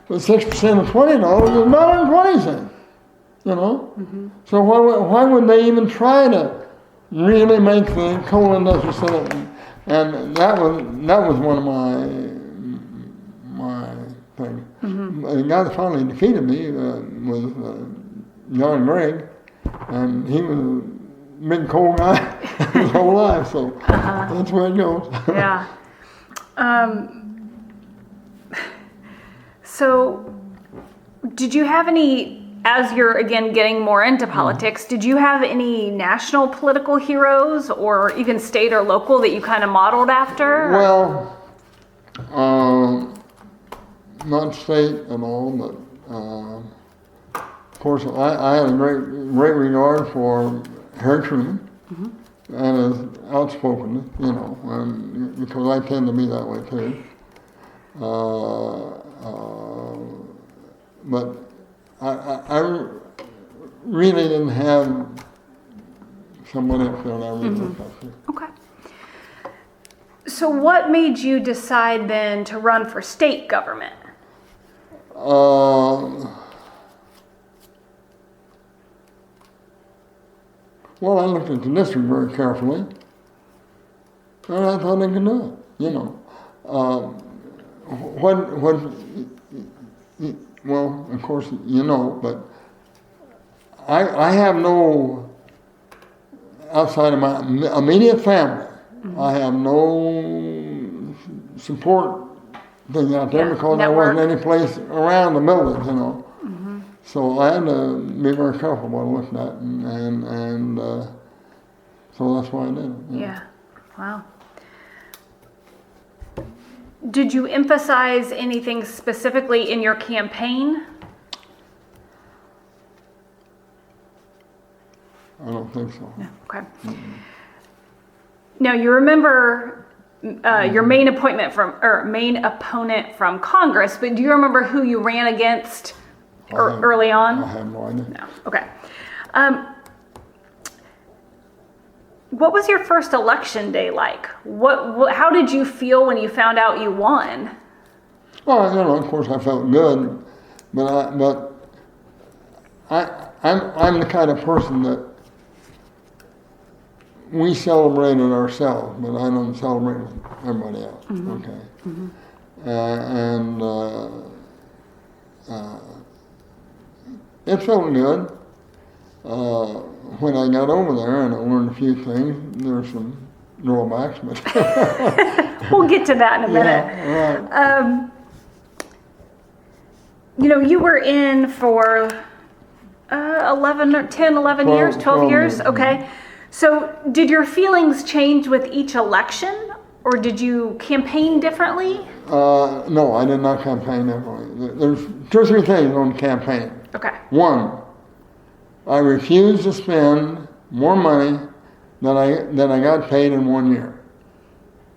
B: But 6% of $20 is $1.20. You know? Mm-hmm. So why would they even try to really make the coal industry set up? And that was one of my things. Mm-hmm. The guy that finally defeated me was John Gregg, and he was a big coal guy his whole life. So that's where it goes.
A: Yeah. So, did you have any, as you're again getting more into politics, did you have any national political heroes or even state or local that you kind of modeled after?
B: Well, not state at all, but of course I had a great regard for Harry Truman and his outspokenness, you know, and because I tend to be that way too. But I really didn't have somebody up there that I really looked up to.
A: Okay. So what made you decide then to run for state government?
B: Well, I looked at the district very carefully, and I thought I could do it, you know. Well, of course, you know, but I have no, outside of my immediate family, I have no support thing out there because there wasn't any place around the buildings, you know. Mm-hmm. So I had to be very careful what I looked at, and so that's why I did it.
A: Yeah. Wow. Did you emphasize anything specifically in your campaign?
B: I don't think so.
A: No. Okay. Mm-hmm. Now you remember your main opponent from Congress, but do you remember who you ran against early on?
B: I have no idea.
A: No. Okay. What was your first election day like? How did you feel when you found out you won?
B: Well, you know, of course I felt good, but I'm the kind of person that we celebrated ourselves, but I don't celebrate with everybody else. Okay. And it felt good. When I got over there and I learned a few things, there's some drawbacks, but
A: we'll get to that in a minute.
B: Yeah, right.
A: You were in for 11 years, 12 years? Okay. So did your feelings change with each election, or did you campaign differently?
B: No, I did not campaign differently. There's 2 or 3 things on campaign.
A: Okay.
B: One, I refused to spend more money than I got paid in 1 year.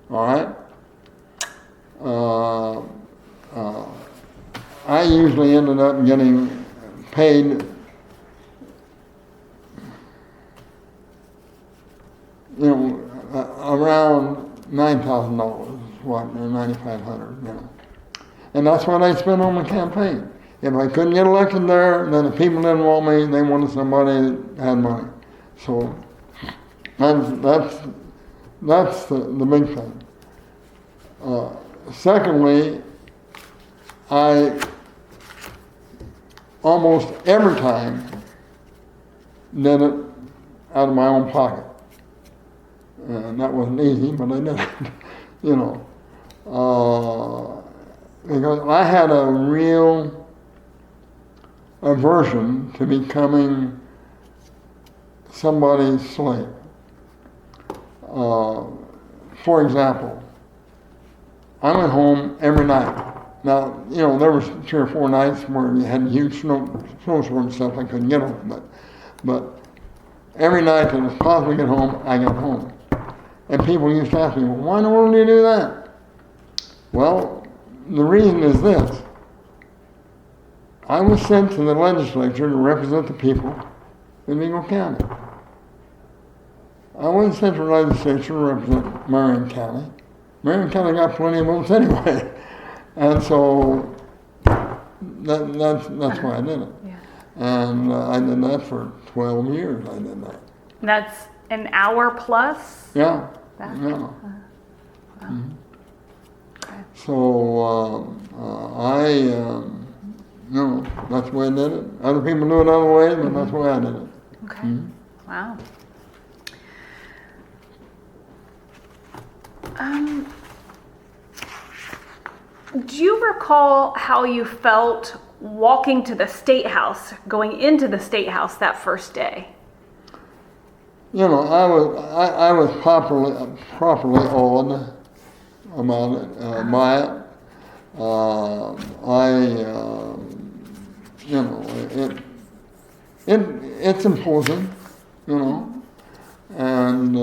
B: All right? I usually ended up getting paid, around $9,000, or $9,500, And that's what I spent on my campaign. If I couldn't get elected there, then the people didn't want me, they wanted somebody that had money. So that's the big thing. Secondly, I almost every time did it out of my own pocket. And that wasn't easy, but I did it, because I had a real aversion to becoming somebody's slave. For example, I went home every night. Now, there was 3 or 4 nights where you had huge snowstorm stuff I couldn't get home, but every night that it was possible to get home, I got home. And people used to ask me, well, why in the world do you do that? Well, the reason is this. I was sent to the legislature to represent the people in Eagle County. I wasn't sent to the legislature to represent Marion County. Marion County got plenty of votes anyway. And so that's why I did it.
A: Yeah.
B: And I did that for 12 years. I did that.
A: That's an hour plus?
B: Yeah.
A: Wow.
B: Yeah.
A: Okay.
B: So that's the way I did it. Other people do it other ways, but that's the way I did it.
A: Okay. Wow. Do you recall how you felt walking to the State House, going into the State House that first day?
B: I was properly awed about it, by it. It's imposing, and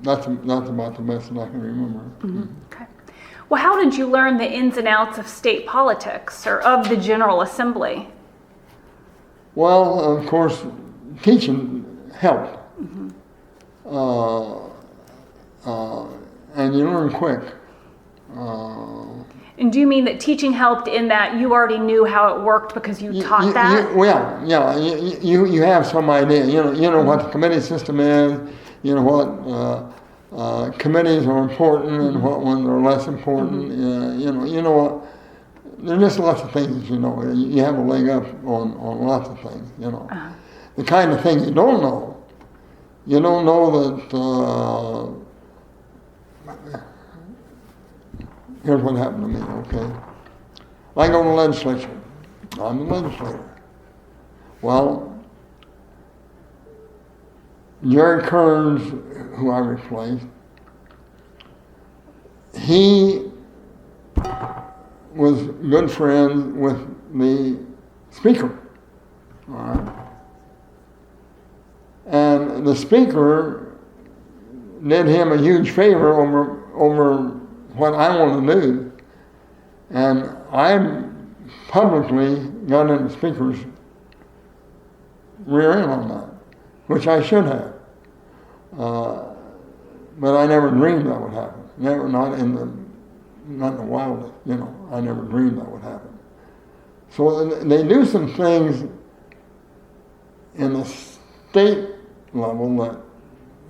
B: that's about the best that I can remember.
A: Okay. Well, how did you learn the ins and outs of state politics or of the General Assembly?
B: Well, of course, teaching helped. And you learn quick.
A: And do you mean that teaching helped in that you already knew how it worked because you taught that?
B: You have some idea. You know what the committee system is. You know what committees are important and what ones are less important. You know what. There's just lots of things that you know. You have a leg up on lots of things. The kind of thing you don't know. You don't know that. Here's what happened to me, okay? I go to the legislature. I'm the legislator. Well, Jerry Kearns, who I replaced, he was good friends with the speaker. All right? And the speaker did him a huge favor over what I want to do, and I publicly got in the speaker's rear end on that, which I should have. But I never dreamed that would happen. Not in the wildest, I never dreamed that would happen. So they do some things in the state level that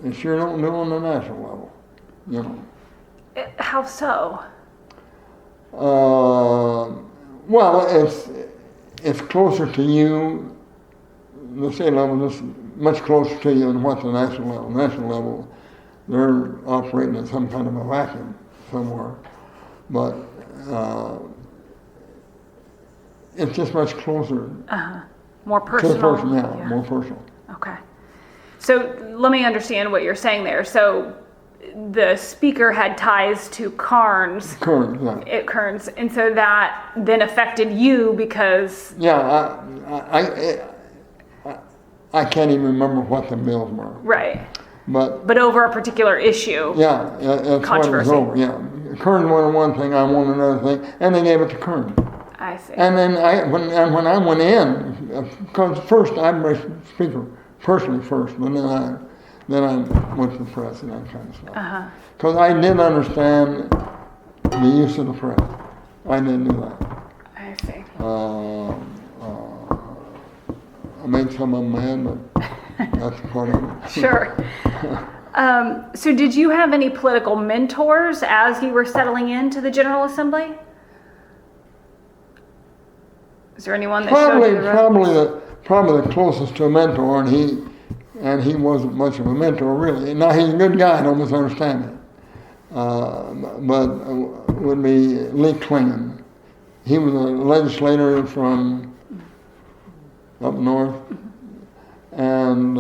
B: they sure don't do on the national level, you know.
A: How so?
B: Well, it's closer to you. The state level is much closer to you than what the national level. National level, they're operating in some kind of a vacuum somewhere, but it's just much closer.
A: More personal.
B: To the person, yeah, more personal.
A: Okay. So let me understand what you're saying there. So the speaker had ties to Kearns.
B: Kearns, yeah.
A: At Kearns, and so that then affected you because.
B: Yeah, I can't even remember what the bills were.
A: Right.
B: But
A: over a particular issue.
B: Yeah, that's what it was over. Yeah, Kearns wanted one thing, I wanted another thing, and they gave it to Kearns.
A: I see.
B: And then when I went in, because first I was speaker personally first, and then I went to the press and that kind of stuff. Because I didn't understand the use of the press. I didn't do that.
A: I see.
B: I made some of them mad, but that's part of it.
A: Sure. So did you have any political mentors as you were settling into the General Assembly? Is there anyone that showed you the road?
B: Probably the closest to a mentor, and he wasn't much of a mentor really. Now he's a good guy, don't misunderstand me. But would be Lee Klingon. He was a legislator from up north, and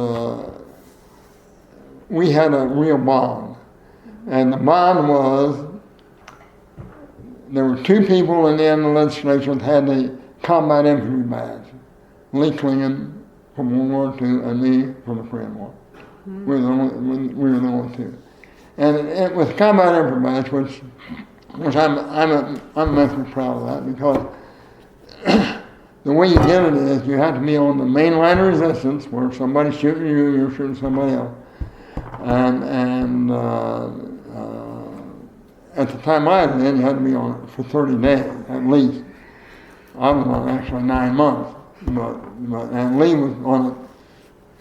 B: we had a real bond. And the bond was there were two people in the end of the legislature that had the combat infantry badge. Lee Klingon from World War II and me from the Korean War. We were the only two. And it was combat infantry badge, which I'm immensely proud of that, because the way you get it is you have to be on the main line of resistance where somebody's shooting you, you're shooting somebody else. And at the time I was in, you had to be on it for 30 days at least. I was on it actually 9 months, and Lee was on it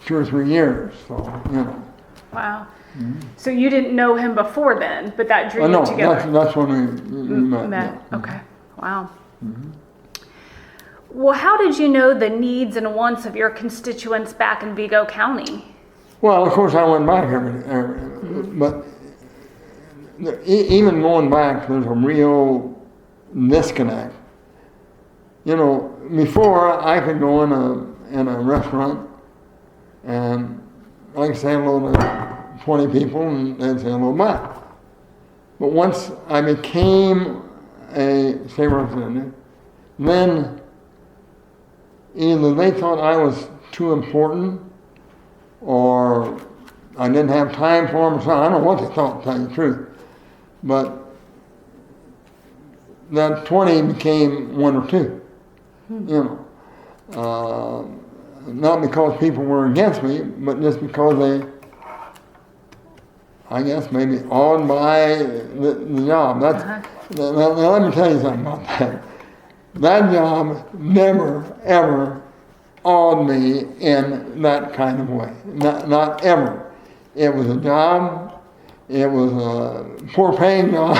B: 2 or 3 years, so, you know.
A: Wow. Mm-hmm. So you didn't know him before then, but that drew you together?
B: No, that's when we met.
A: Yeah. Okay, wow. Mm-hmm. Well, how did you know the needs and wants of your constituents back in Vigo County?
B: Well, of course, I went back but even going back, there's a real disconnect. You know, before I could go in a restaurant and I could say hello to 20 people and they'd say hello back. But once I became a state representative, then either they thought I was too important or I didn't have time for them or something. I don't know what they thought, to tell you the truth. But that 20 became 1 or 2. You know, not because people were against me, but just because they, I guess, maybe awed by the job. Now, let me tell you something about that. That job never, ever awed me in that kind of way. Not ever. It was a job. It was a poor paying job.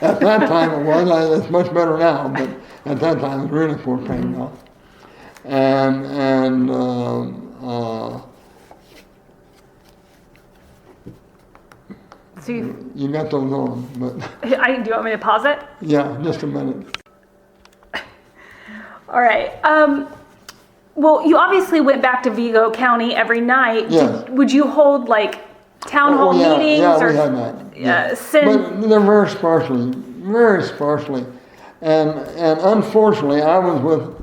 B: At that time it was. It's much better now, but at that time it was really poor paying job. And
A: so
B: you got those on, but
A: do you want me to pause it?
B: Yeah, just a minute.
A: All right. Well, you obviously went back to Vigo County every night.
B: Yes.
A: Would you hold like town hall meetings?
B: Yeah, we had that. Yeah. But they're very sparsely. And unfortunately, I'm going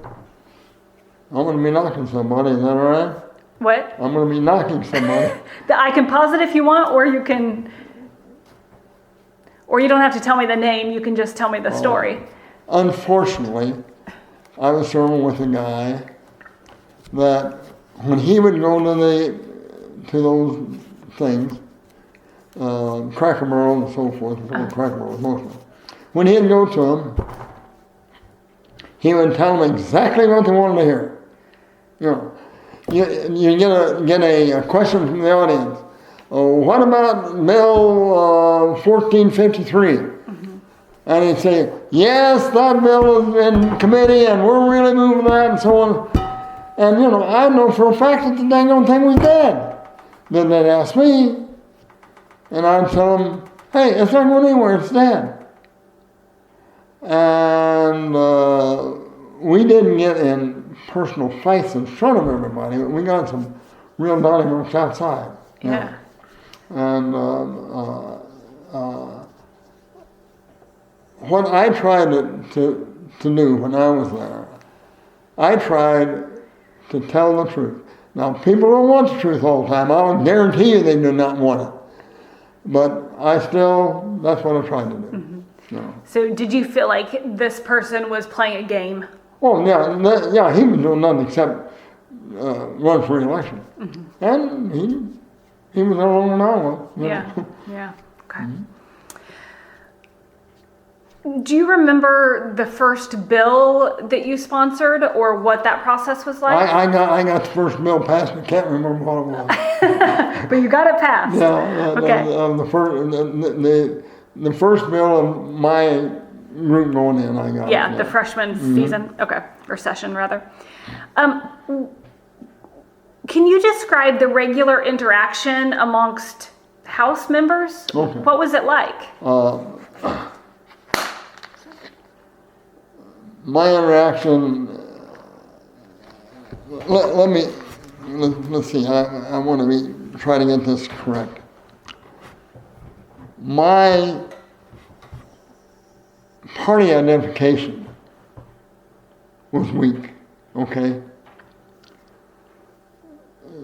B: to be knocking somebody. Is that all right?
A: What?
B: I'm going to be knocking somebody.
A: I can pause it if you want, or you can, or you don't have to tell me the name. You can just tell me the story.
B: Unfortunately, I was serving with a guy that when he would go to those things, Cracker Barrel and so forth, Cracker Barrel mostly. When he'd go to them, he would tell them exactly what they wanted to hear. You know, you get a question from the audience. Oh, what about Bill 1453? And he'd say, yes, that bill is in committee and we're really moving that and so on. And you know, I know for a fact that the dang old thing was dead. Then they'd ask me, and I'd tell them, hey, it's not going anywhere, it's dead. And we didn't get in personal fights in front of everybody, but we got some real donnybrook outside.
A: Yeah.
B: And what I tried to do when I was there, I tried to tell the truth. Now, people don't want the truth all the time. I'll guarantee you they do not want it. But that's what I tried to do.
A: So did you feel like this person was playing a game?
B: Oh, yeah, he was doing nothing except run for election. And he was no longer than I was.
A: Yeah, okay. Do you remember the first bill that you sponsored or what that process was like?
B: I got the first bill passed, but I can't remember what it was.
A: But you got it passed.
B: Yeah,
A: okay.
B: The first bill of my group going in, I got.
A: Yeah, the freshman season, okay, or session rather. Can you describe the regular interaction amongst House members?
B: Okay.
A: What was it like?
B: My interaction, let's see, I want to try to get this correct. My party identification was weak, okay?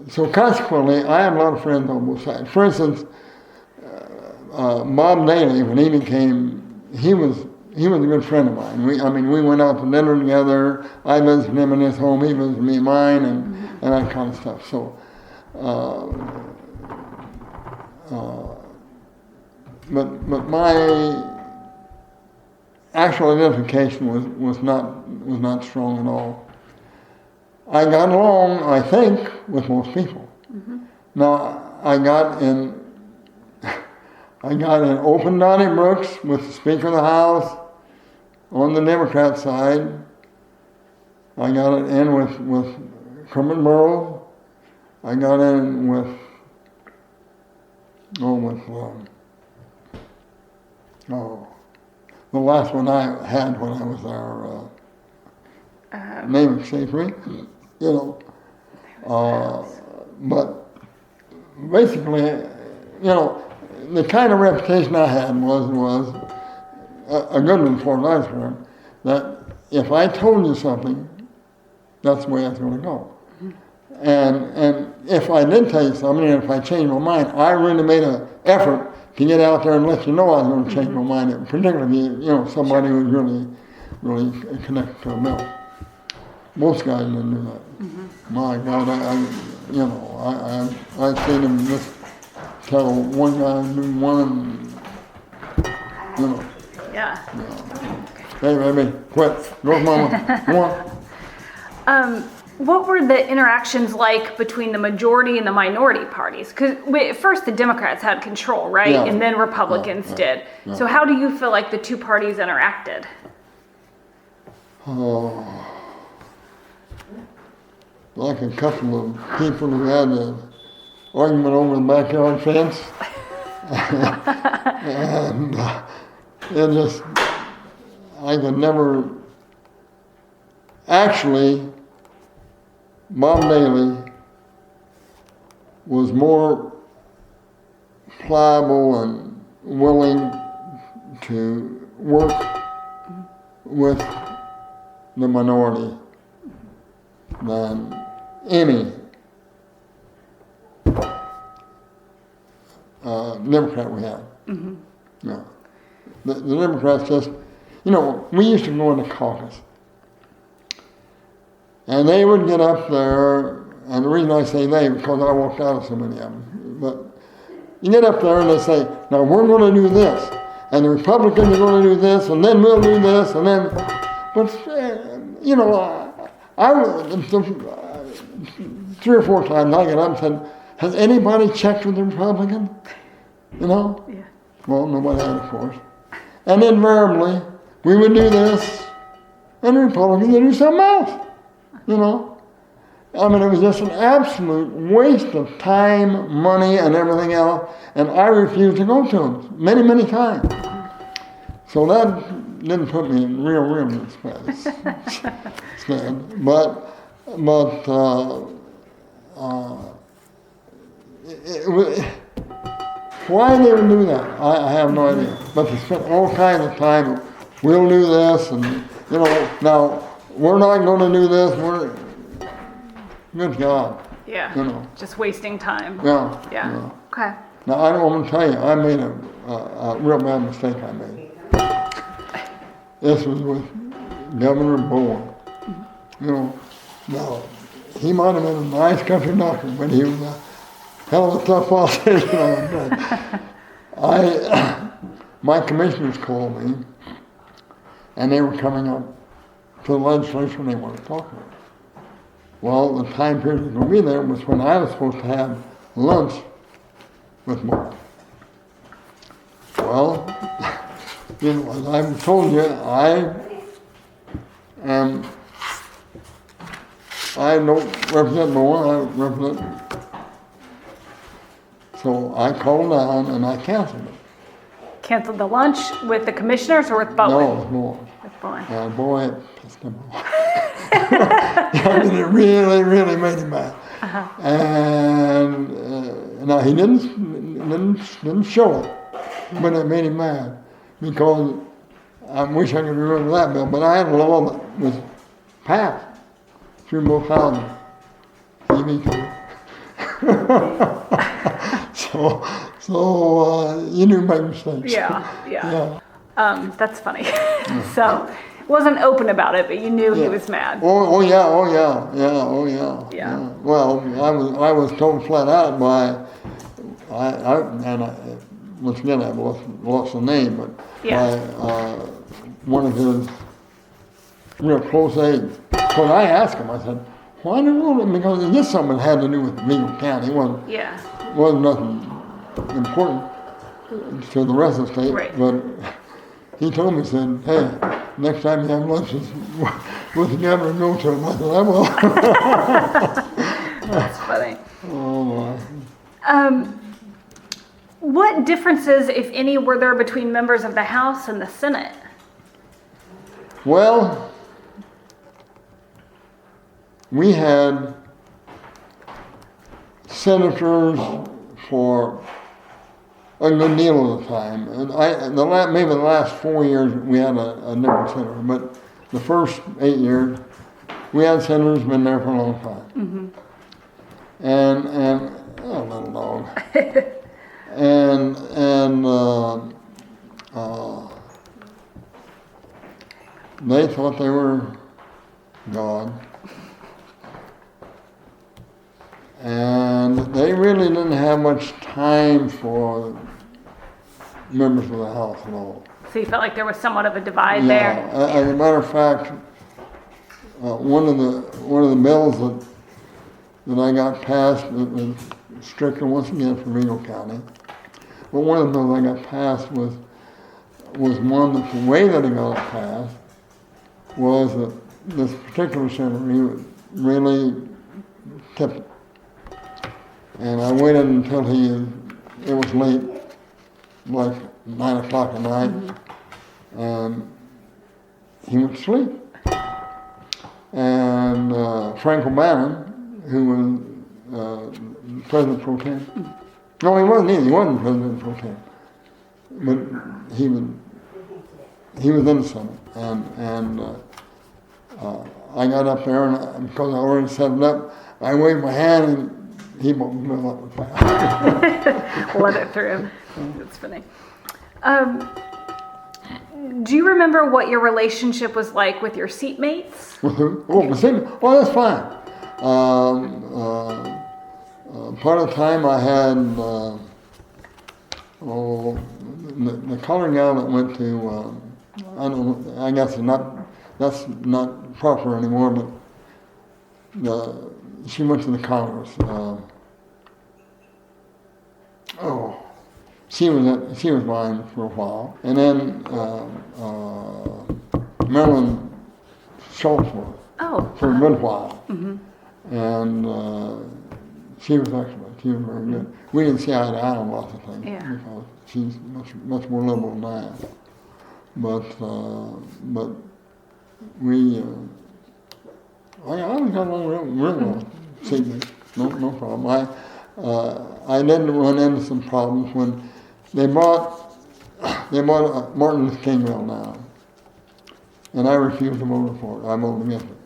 B: So consequently, I had a lot of friends on both sides. For instance, Bob Daley, when he was a good friend of mine. We went out to dinner together. I visited him in his home. He visited me in mine, and that kind of stuff. So, but my actual identification was not strong at all. I got along, I think, with most people. Now, I got in open Donnybrooks with the Speaker of the House on the Democrat side. I got it in with Kermit Burrow. I got in with the last one I had when I was there, name escapes me, you know. But basically, you know, the kind of reputation I had was a good one for what I was concerned, that if I told you something, that's the way I was going to go. And if I did tell you something, and if I changed my mind, I really made an effort to get out there and let you know I was going to change my mind, particularly, you know, somebody who was really connected to a bill. Most guys didn't do that. My God, I've seen them just tell one guy to do one, you know.
A: Yeah.
B: Hey, baby, quit. Go, mama. Come on.
A: What were the interactions like between the majority and the minority parties? Because at first the Democrats had control, right?
B: Yeah.
A: And then Republicans did.
B: Yeah.
A: So how do you feel like the two parties interacted?
B: Like a couple of people who had an argument over the backyard fence. And it just, I could never, actually, Bob Daley was more pliable and willing to work with the minority than any Democrat we had. No. The Democrats just, you know, we used to go in the caucus. And they would get up there, and the reason I say they, because I walked out of so many of them, but you get up there and they say, now we're going to do this, and the Republicans are going to do this, and then we'll do this, and then But you know, I was 3 or 4 times I got up and said, "Has anybody checked with the Republican?" You know.
A: Yeah.
B: Well, nobody had, of course. And invariably, we would do this, and the Republicans would do something else. You know. I mean, it was just an absolute waste of time, money, and everything else. And I refused to go to them many, many times. So that didn't put me in real stead. But why they would do that, I have no idea. But they spent all kinds of time. We'll do this, and you know, now we're not going to do this. Good God.
A: Yeah.
B: You know.
A: Just wasting time.
B: Yeah.
A: Yeah. Okay.
B: Now I don't want to tell you, I made a real bad mistake. I made. This was with Governor Bowen. You know, now he might have been a nice country doctor, but he was a hell of a tough politician. My commissioners called me, and they were coming up to the legislature and they wanted to talk to me. Well, the time period was going to be there was when I was supposed to have lunch with Mark. Well, you know, as I've told you, I don't represent Bowen, I represent. So I called down and I canceled it.
A: Canceled the lunch with the commissioners or with Bowen?
B: No, with Bowen.
A: With Bowen.
B: And boy, it pissed him off. I mean, it really made him mad.
A: Uh-huh.
B: And now he didn't show it, but it made him mad because I wish I could remember that bill, but I had a law that was passed through both houses. So you do make mistakes.
A: Yeah. That's funny. So wasn't open about it, but you knew he was mad.
B: Oh yeah. Well, I was told flat out by once again I've lost the name, but by one of his real close aides. So I asked him, I said, why in the world? Because this something had to do with Vigo County. It wasn't nothing important to the rest of the state,
A: right.
B: But he told me, he said, hey, next time you have lunch with the governor, go to him. I said, I will.
A: That's funny.
B: Oh, my.
A: What differences, if any, were there between members of the House and the Senate?
B: Well, we had senators for a good deal of the time. And maybe the last 4 years we had a different senator, but the first 8 years we had senators been there for a long time. Mm-hmm. And oh, little dog. and they thought they were God. And they really didn't have much time for members of the House at all.
A: So you felt like there was somewhat of a divide there?
B: As a matter of fact, one of the bills that I got passed, it was strictly once again for Vigo County, but one of the bills I got passed was one that the way that it got passed was that this particular senator, he really kept it. And I waited until it was late, like 9 o'clock at night, and he went to sleep. And Frank O'Bannon, who was President Pro Tem, no, he wasn't either, he wasn't President Pro Tem, but he was in the Senate, and I got up there, and because I already set it up, I waved my hand, and he won't move up with that.
A: Let it through. That's funny. Do you remember what your relationship was like with your seatmates?
B: With who? Oh, my seatmate? Oh, that's fine. Part of the time I had the colored gal that went to, I guess that's not proper anymore, but she went to the Congress. She was mine for a while, and then Marilyn Schultz was for a good while, and she was excellent. She was very good. We didn't see eye to eye on lots of things because she's much more liberal than I am. But we, I always got along real well. See me, no problem. I did run into some problems when they bought Martin Luther King bill now, and I refused to vote for it. I voted against it,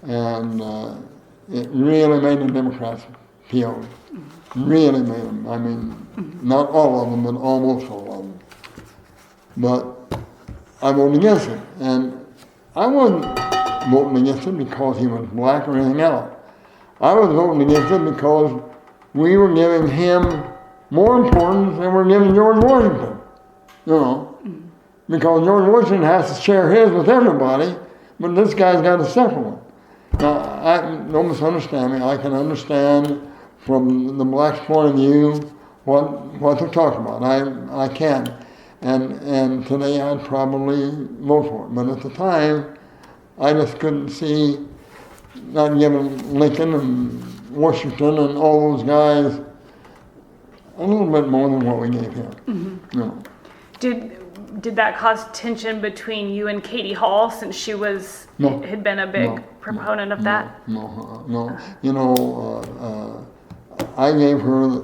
B: and it really made the Democrats PO'd. Really made them. I mean, not all of them, but almost all of them. But I voted against it, and I wasn't voting against it because he was black or anything else. I was voting against it because we were giving him more importance than we're giving George Washington, because George Washington has to share his with everybody, but this guy's got a separate one. Now, don't misunderstand me. I can understand from the black's point of view what they're talking about. I can, and today I'd probably vote for it. But at the time, I just couldn't see not giving Lincoln and Washington and all those guys a little bit more than what we gave him.
A: Did that cause tension between you and Katie Hall, since she had been a big proponent of that?
B: No. I gave her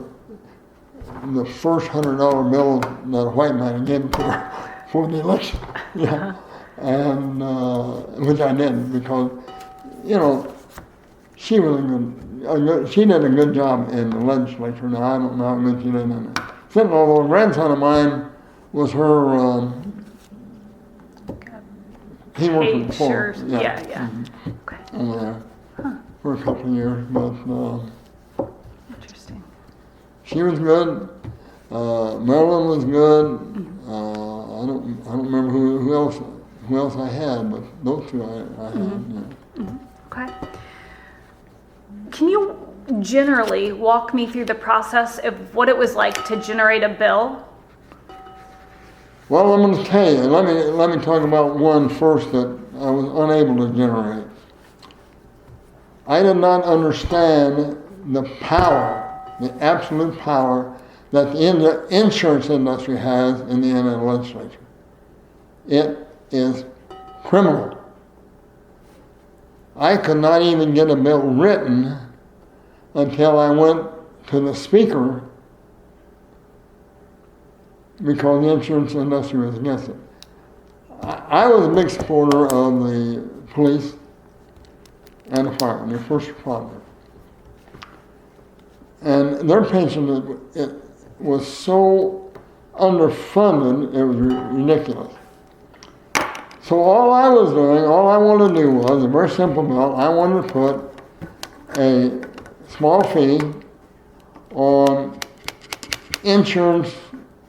B: the first $100 bill that a white man gave to her for the election. And which I did because, she was she did a good job in the legislature. Now I don't know how much she did in it. Although a grandson of mine was her. He worked for the
A: Okay.
B: Over there for a couple of years, but
A: interesting.
B: She was good. Marilyn was good. I don't remember who else I had, but those two I had.
A: Okay. Can you generally walk me through the process of what it was like to generate a bill?
B: Well, I'm going to tell you. Let me talk about one first that I was unable to generate. I did not understand the power, the absolute power that the insurance industry has in the Indiana legislature. It is criminal. I could not even get a bill written until I went to the speaker because the insurance industry was against it. I was a big supporter of the police and the fire, their first responders. And their pension, it was so underfunded, it was ridiculous. So all I wanted to do was a very simple bill. I wanted to put a small fee on insurance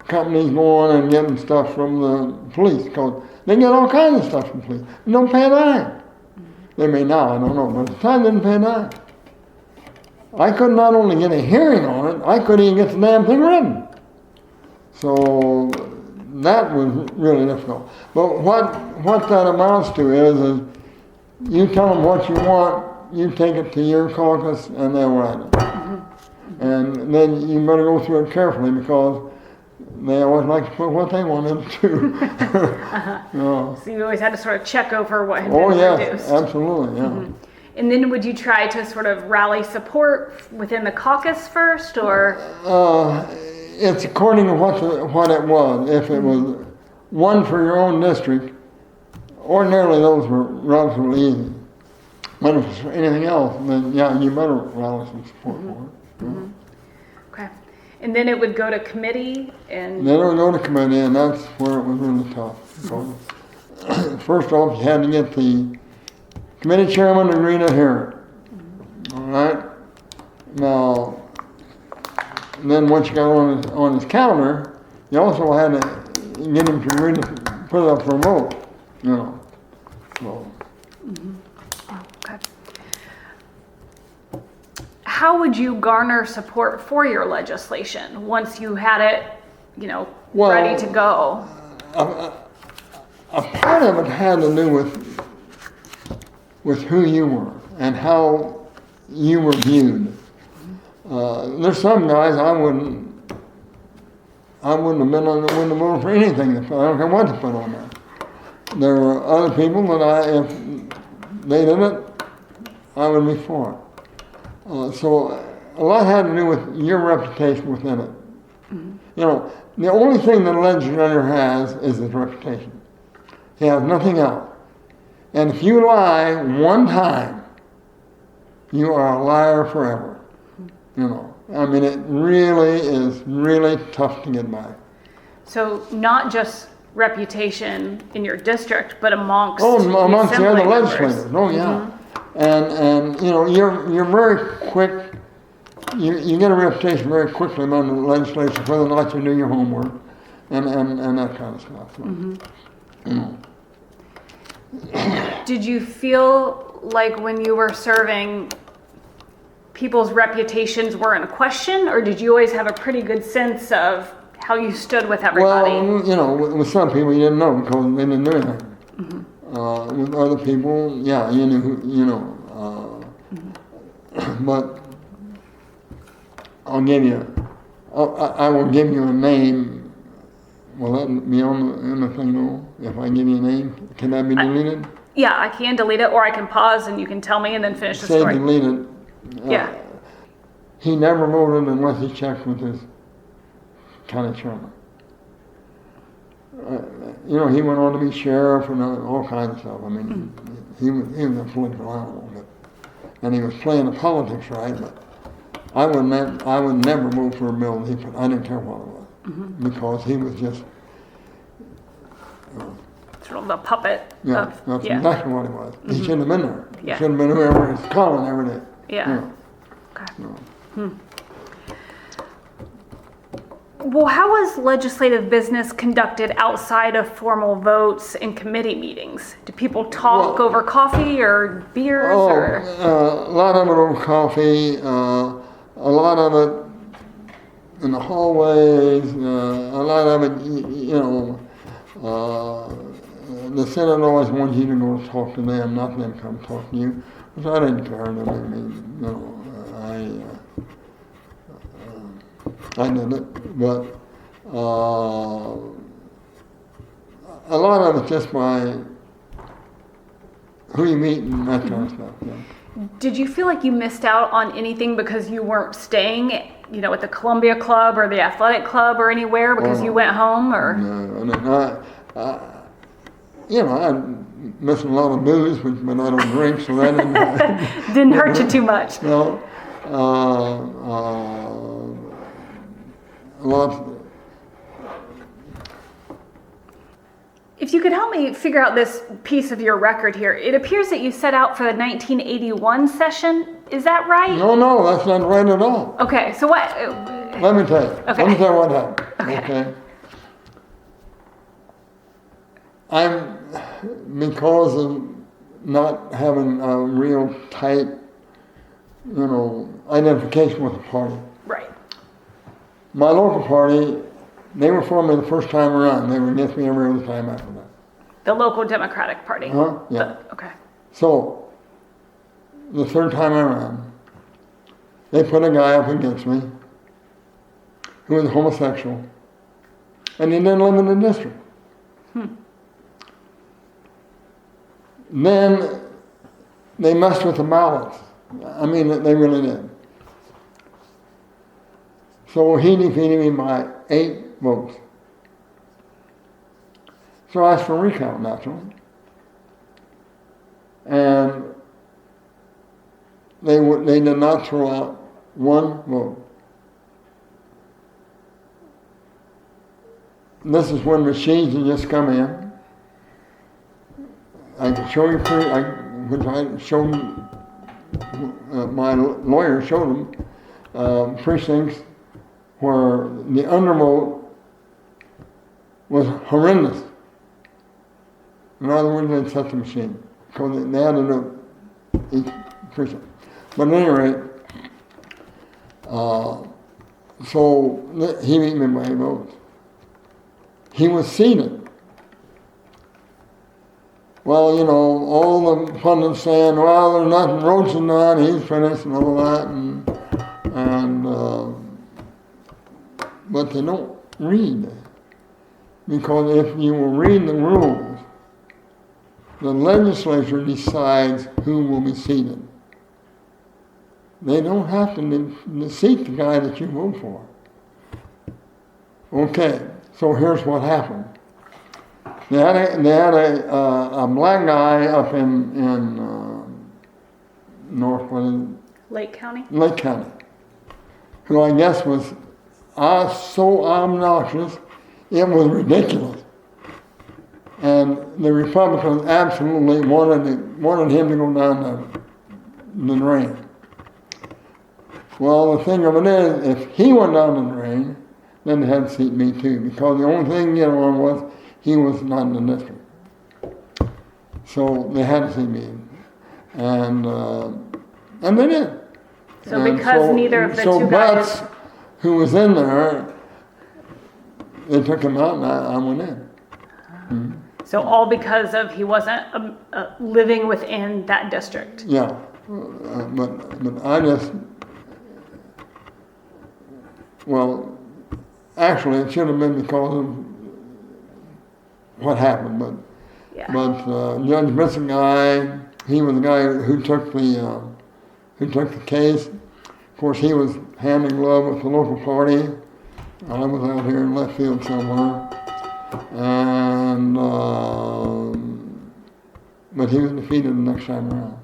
B: companies going and getting stuff from the police, because they get all kinds of stuff from the police. They don't pay a dime. They may now, I don't know, but at the time they didn't pay a dime. I could not only get a hearing on it, I couldn't even get the damn thing written. So that was really difficult. But what that amounts to is you tell them what you want, you take it to your caucus, and they'll write it. And then you better go through it carefully because they always like to put what they wanted to.
A: So you always had to sort of check over what had been produced.
B: Absolutely, yeah.
A: And then would you try to sort of rally support within the caucus first, or?
B: It's according to what it was. If it was one for your own district, ordinarily those were relatively easy. But if it's for anything else, then you better rally some support for it.
A: Okay. And then it would go to committee and?
B: Then it would go to committee, and that's where it was really tough. First off, you had to get the committee chairman to agree to hear it. All right? Now, and then once you got on his calendar, you also had to get him to agree to put it up for a vote, So,
A: Okay. How would you garner support for your legislation once you had it,
B: Well,
A: ready to go?
B: a part of it had to do with who you were and how you were viewed. There's some guys I wouldn't have been on the window vote for anything. I don't care what to put on there. There were other people that if they did it, I would be for it. So a lot had to do with your reputation within it. The only thing that a legislator has is his reputation. He has nothing else. And if you lie one time, you are a liar forever. I mean, it really is really tough to get by.
A: So not just reputation in your district, but amongst
B: the other
A: members.
B: legislators. Oh yeah, and you're very quick. You get a reputation very quickly among the legislators whether or not you do your homework, and that kind of stuff. So,
A: Did you feel like when you were serving, people's reputations were in question, or did you always have a pretty good sense of how you stood with everybody?
B: Well, with some people you didn't know because they didn't do anything. With other people, yeah, you knew, but I'll give you, I will give you a name. Will that be in the thing though? If I give you a name, can that be deleted?
A: Yeah, I can delete it, or I can pause and you can tell me and then finish the
B: Say
A: story.
B: deleted.
A: Yeah.
B: He never voted unless he checked with his county chairman. He went on to be sheriff and all kinds of stuff. I mean, he was a political animal, and he was playing the politics right. But I would never vote for a bill that he put. I didn't care what it was because he was just
A: sort of the puppet.
B: that's exactly what he was. He shouldn't have been there.
A: Yeah.
B: He should have been whoever was calling every day.
A: Yeah. Okay. Well, how was legislative business conducted outside of formal votes and committee meetings? Do people talk over coffee or beers?
B: A lot of it over coffee, a lot of it in the hallways, a lot of it, the Senate always wanted you to go talk to them, not them come talk to you. Which I didn't care. I mean, I did it, but a lot of it's just by who you meet and that kind of stuff. Yeah.
A: Did you feel like you missed out on anything because you weren't staying, at the Columbia Club or the Athletic Club or anywhere because you went home? Or
B: I'm missing a lot of booze, but I don't drink, so that
A: didn't hurt you too much.
B: No. A lot.
A: If you could help me figure out this piece of your record here, it appears that you set out for the 1981 session. Is that right?
B: No, that's not right at all.
A: Okay, so what?
B: Let me tell you.
A: Okay.
B: Let me tell you what happened. Okay. Because of not having a real tight, identification with the party.
A: Right.
B: My local party, they were for me the first time around. They were against me every other time after that.
A: The local Democratic Party.
B: Yeah.
A: Okay.
B: So, the third time around, they put a guy up against me who was homosexual, and he didn't live in the district. Then they messed with the ballots. I mean, they really did. So he defeated me by 8 votes. So I asked for a recount, naturally. And they did not throw out 1 vote. This is when machines had just come in. I can show you, which I showed, my lawyer showed them, precincts where the undervote was horrendous. In other words, they'd set the machine. Because they had to do each precinct. But at any rate, so he beat me by votes. He was seated. Well, you know, all the pundits saying, well, there's nothing Roach is done, he's finished and all that, but they don't read. Because if you will read the rules, the legislature decides who will be seated. They don't have to seat the guy that you vote for. Okay, so here's what happened. They had a black guy up in North
A: Lake County?
B: Lake County, who I guess was so obnoxious, it was ridiculous. And the Republicans absolutely wanted him to go down the drain. Well, the thing of it is, if he went down the drain, then they had to seat me too, because the only thing you know was he was not in the district. So they had to seat me, and they did.
A: So because neither of the two guys,
B: Butts, who was in there, they took him out, and I went in. Mm-hmm.
A: So all because of he wasn't living within that district.
B: Yeah, but I just, well, actually it should have been because of what happened, but Judge Bishop guy, he was the guy who took the case. Of course, he was hand in glove with the local party. I was out here in left field somewhere. And but he was defeated the next time around.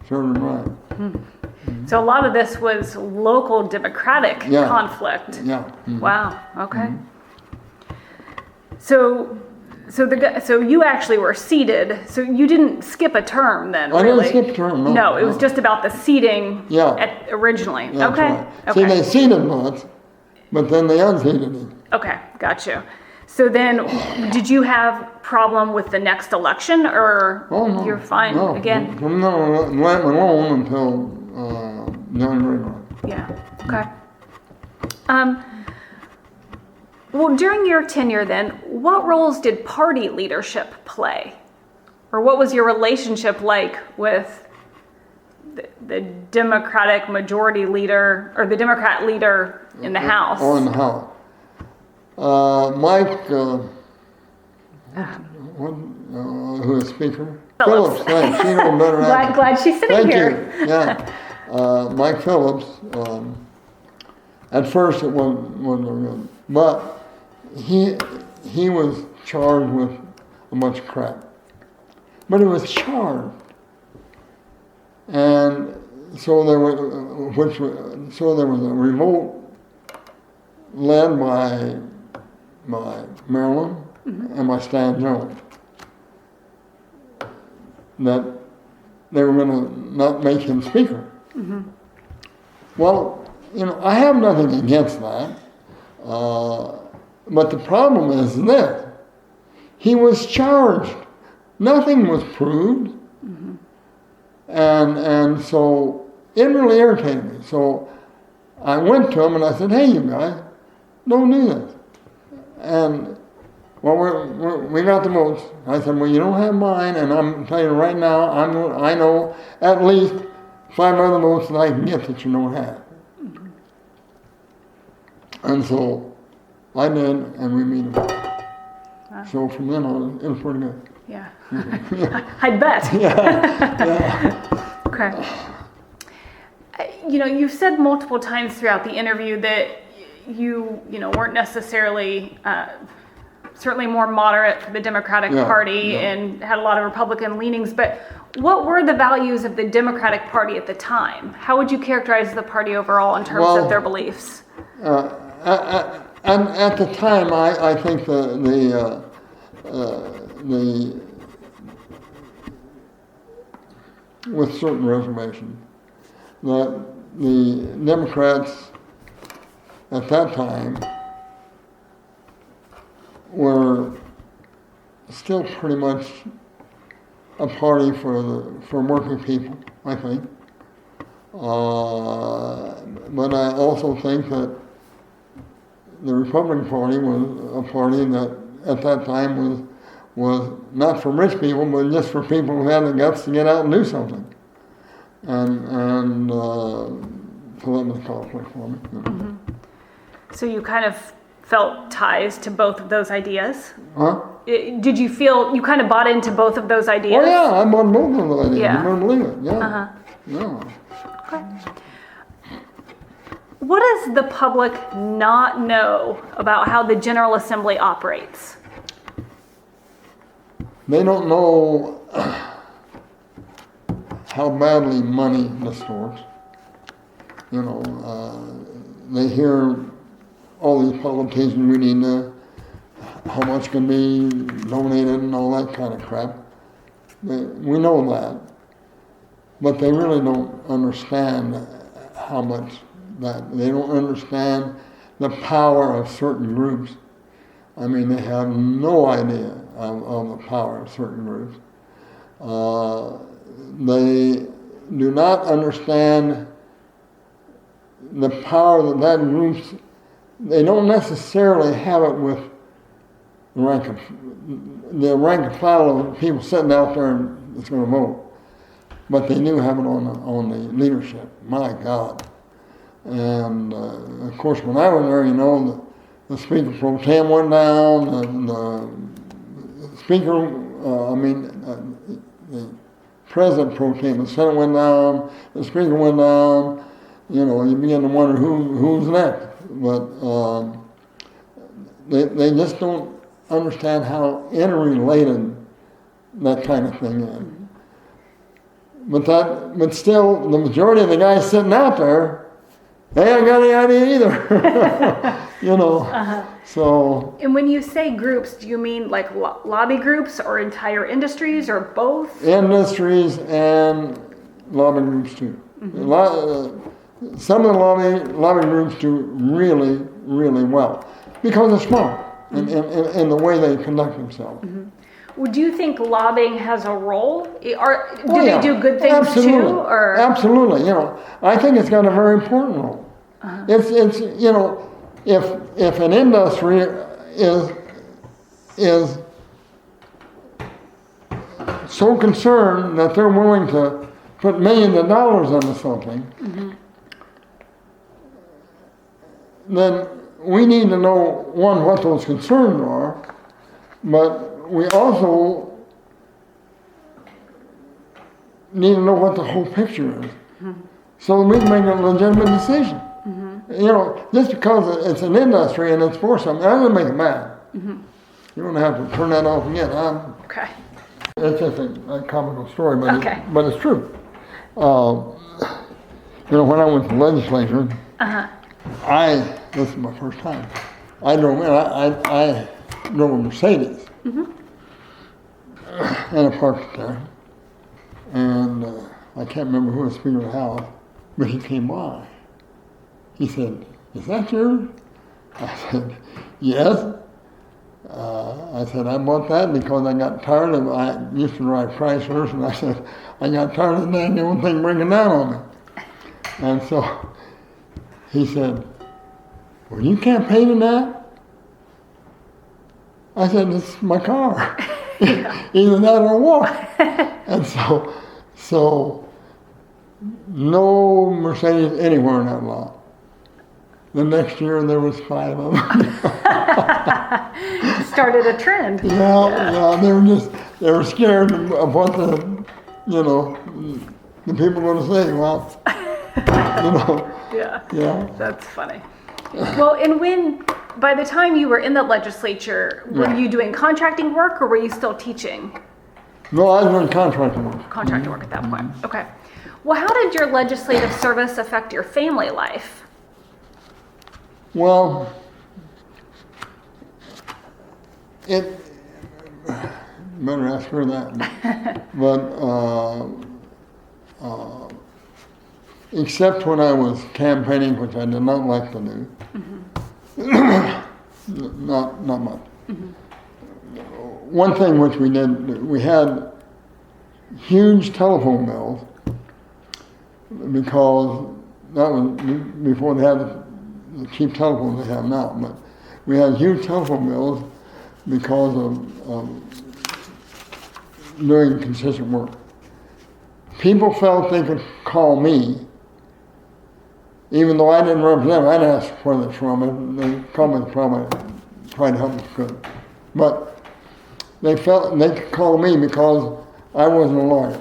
B: Served him right.
A: Mm-hmm. So a lot of this was local Democratic conflict.
B: Yeah. Mm-hmm.
A: Wow. Okay. Mm-hmm. So you actually were seated. So you didn't skip a term then, really?
B: I didn't skip a term. No.
A: It was just about the seating. Originally.
B: That's
A: okay.
B: Right.
A: Okay.
B: See, they seated once, but then they unseated him.
A: Okay, got you. So then, did you have problem with the next election, or you're fine again?
B: No, it went alone until January.
A: Yeah. Okay. Well, during your tenure, then, what roles did party leadership play, or what was your relationship like with the Democratic majority leader or the Democrat leader in the House?
B: Oh, in the House. Mike, who is Speaker? Phillips, thanks. She knows better.
A: Glad she's sitting here.
B: Thank you. Yeah. Mike Phillips, at first it wasn't good, but he was charged with a bunch of crap. But he was charged. And so there was a revolt led by Maryland and by Stan Jones that they were going to not make him Speaker. Mm-hmm. Well, you know, I have nothing against that, but the problem is this: he was charged. Nothing was proved, and so it really irritated me. So I went to him and I said, "Hey, you guys, don't do this." And well, we got the votes. I said, "Well, you don't have mine, and I'm telling you right now, I know at least 5 other votes that I can get that you don't have." And so I did, and we meet him. Wow. So from then on, it was pretty good.
A: Yeah. I'd bet.
B: Yeah.
A: Okay. You know, you've said multiple times throughout the interview that you weren't necessarily, certainly more moderate for the Democratic Party and had a lot of Republican leanings, but what were the values of the Democratic Party at the time? How would you characterize the party overall in terms of their beliefs?
B: At the time, I think the with certain reservations, that the Democrats at that time were still pretty much a party for working people, I think. But I also think that the Republican Party was a party that at that time was not for rich people, but just for people who had the guts to get out and do something. And so that was a conflict for me.
A: Mm-hmm. So you kind of felt ties to both of those ideas?
B: Huh?
A: Did you feel you kind of bought into both of those ideas?
B: Oh yeah, I bought both of those ideas.
A: Yeah.
B: You wouldn't believe it. Yeah.
A: Uh-huh.
B: Yeah.
A: Okay. What does the public not know about how the General Assembly operates?
B: They don't know how badly money distorts. You know, they hear all these politicians, we need how much can be donated and all that kind of crap. We know that. But they really don't understand how much that, they don't understand the power of certain groups. I mean, they have no idea of the power of certain groups. They do not understand the power that groups, they don't necessarily have it with the rank and file of people sitting out there and that's going to vote. But they do have it on the leadership. My God. And of course, when I was there, you know, the Speaker Pro Tem went down, the Speaker, the President Pro Tem, the Senate went down, the Speaker went down. You know, you begin to wonder who's next. But they just don't understand how interrelated that kind of thing is. But still, the majority of the guys sitting out there, they haven't got any idea either. You know. Uh-huh. So.
A: And when you say groups, do you mean like lobby groups or entire industries or both?
B: Industries and lobby groups too. Mm-hmm. Some of the lobby groups do really, really well because they're smart in the way they conduct themselves.
A: Mm-hmm. Well, do you think lobbying has a role? They do good things
B: Absolutely.
A: too? Or?
B: Absolutely. You know, I think it's got a very important role. Uh-huh. It's you know, if an industry is so concerned that they're willing to put millions of dollars into something, mm-hmm. then we need to know, one, what those concerns are, but we also need to know what the whole picture is, mm-hmm. so we can make a legitimate decision. Mm-hmm. You know, just because it's an industry and it's for something, that doesn't make it bad. Mm-hmm. You don't have to turn that off again.
A: Okay.
B: It's just a comical story, but,
A: okay.
B: But it's true. You know, when I went to the legislature, this is my first time, I drove a Mercedes. Mm-hmm. And I parked there. And I can't remember who was Speaker of the House, but he came by. He said, "Is that yours?" I said, "Yes." I said, "I bought that because I got tired of, I used to drive Chryslers, and I said, I got tired of that the only thing bringing down on me." And so he said, "Well, you campaigning that?" I said, "It's my car." Either that or what. And so no Mercedes anywhere in that lot. The next year there was 5 of them.
A: Started a trend.
B: Yeah, they were scared of what the people were going to say. Well,
A: Yeah. That's funny. Well, and by the time you were in the legislature, were you doing contracting work or were you still teaching?
B: No, I was doing contracting work.
A: Contracting work at that point. Okay. Well, how did your legislative service affect your family life?
B: Well, better ask her that. But except when I was campaigning, which I did not like to do. Mm-hmm. Not much. Mm-hmm. one thing which we did, we had huge telephone bills because that was before they had the cheap telephones they have now. But we had huge telephone bills because of doing consistent work. People felt they could call me, even though I didn't represent them. I'd ask where they're from, and they called me from. I tried to help them could. But they felt they could call me because I wasn't a lawyer.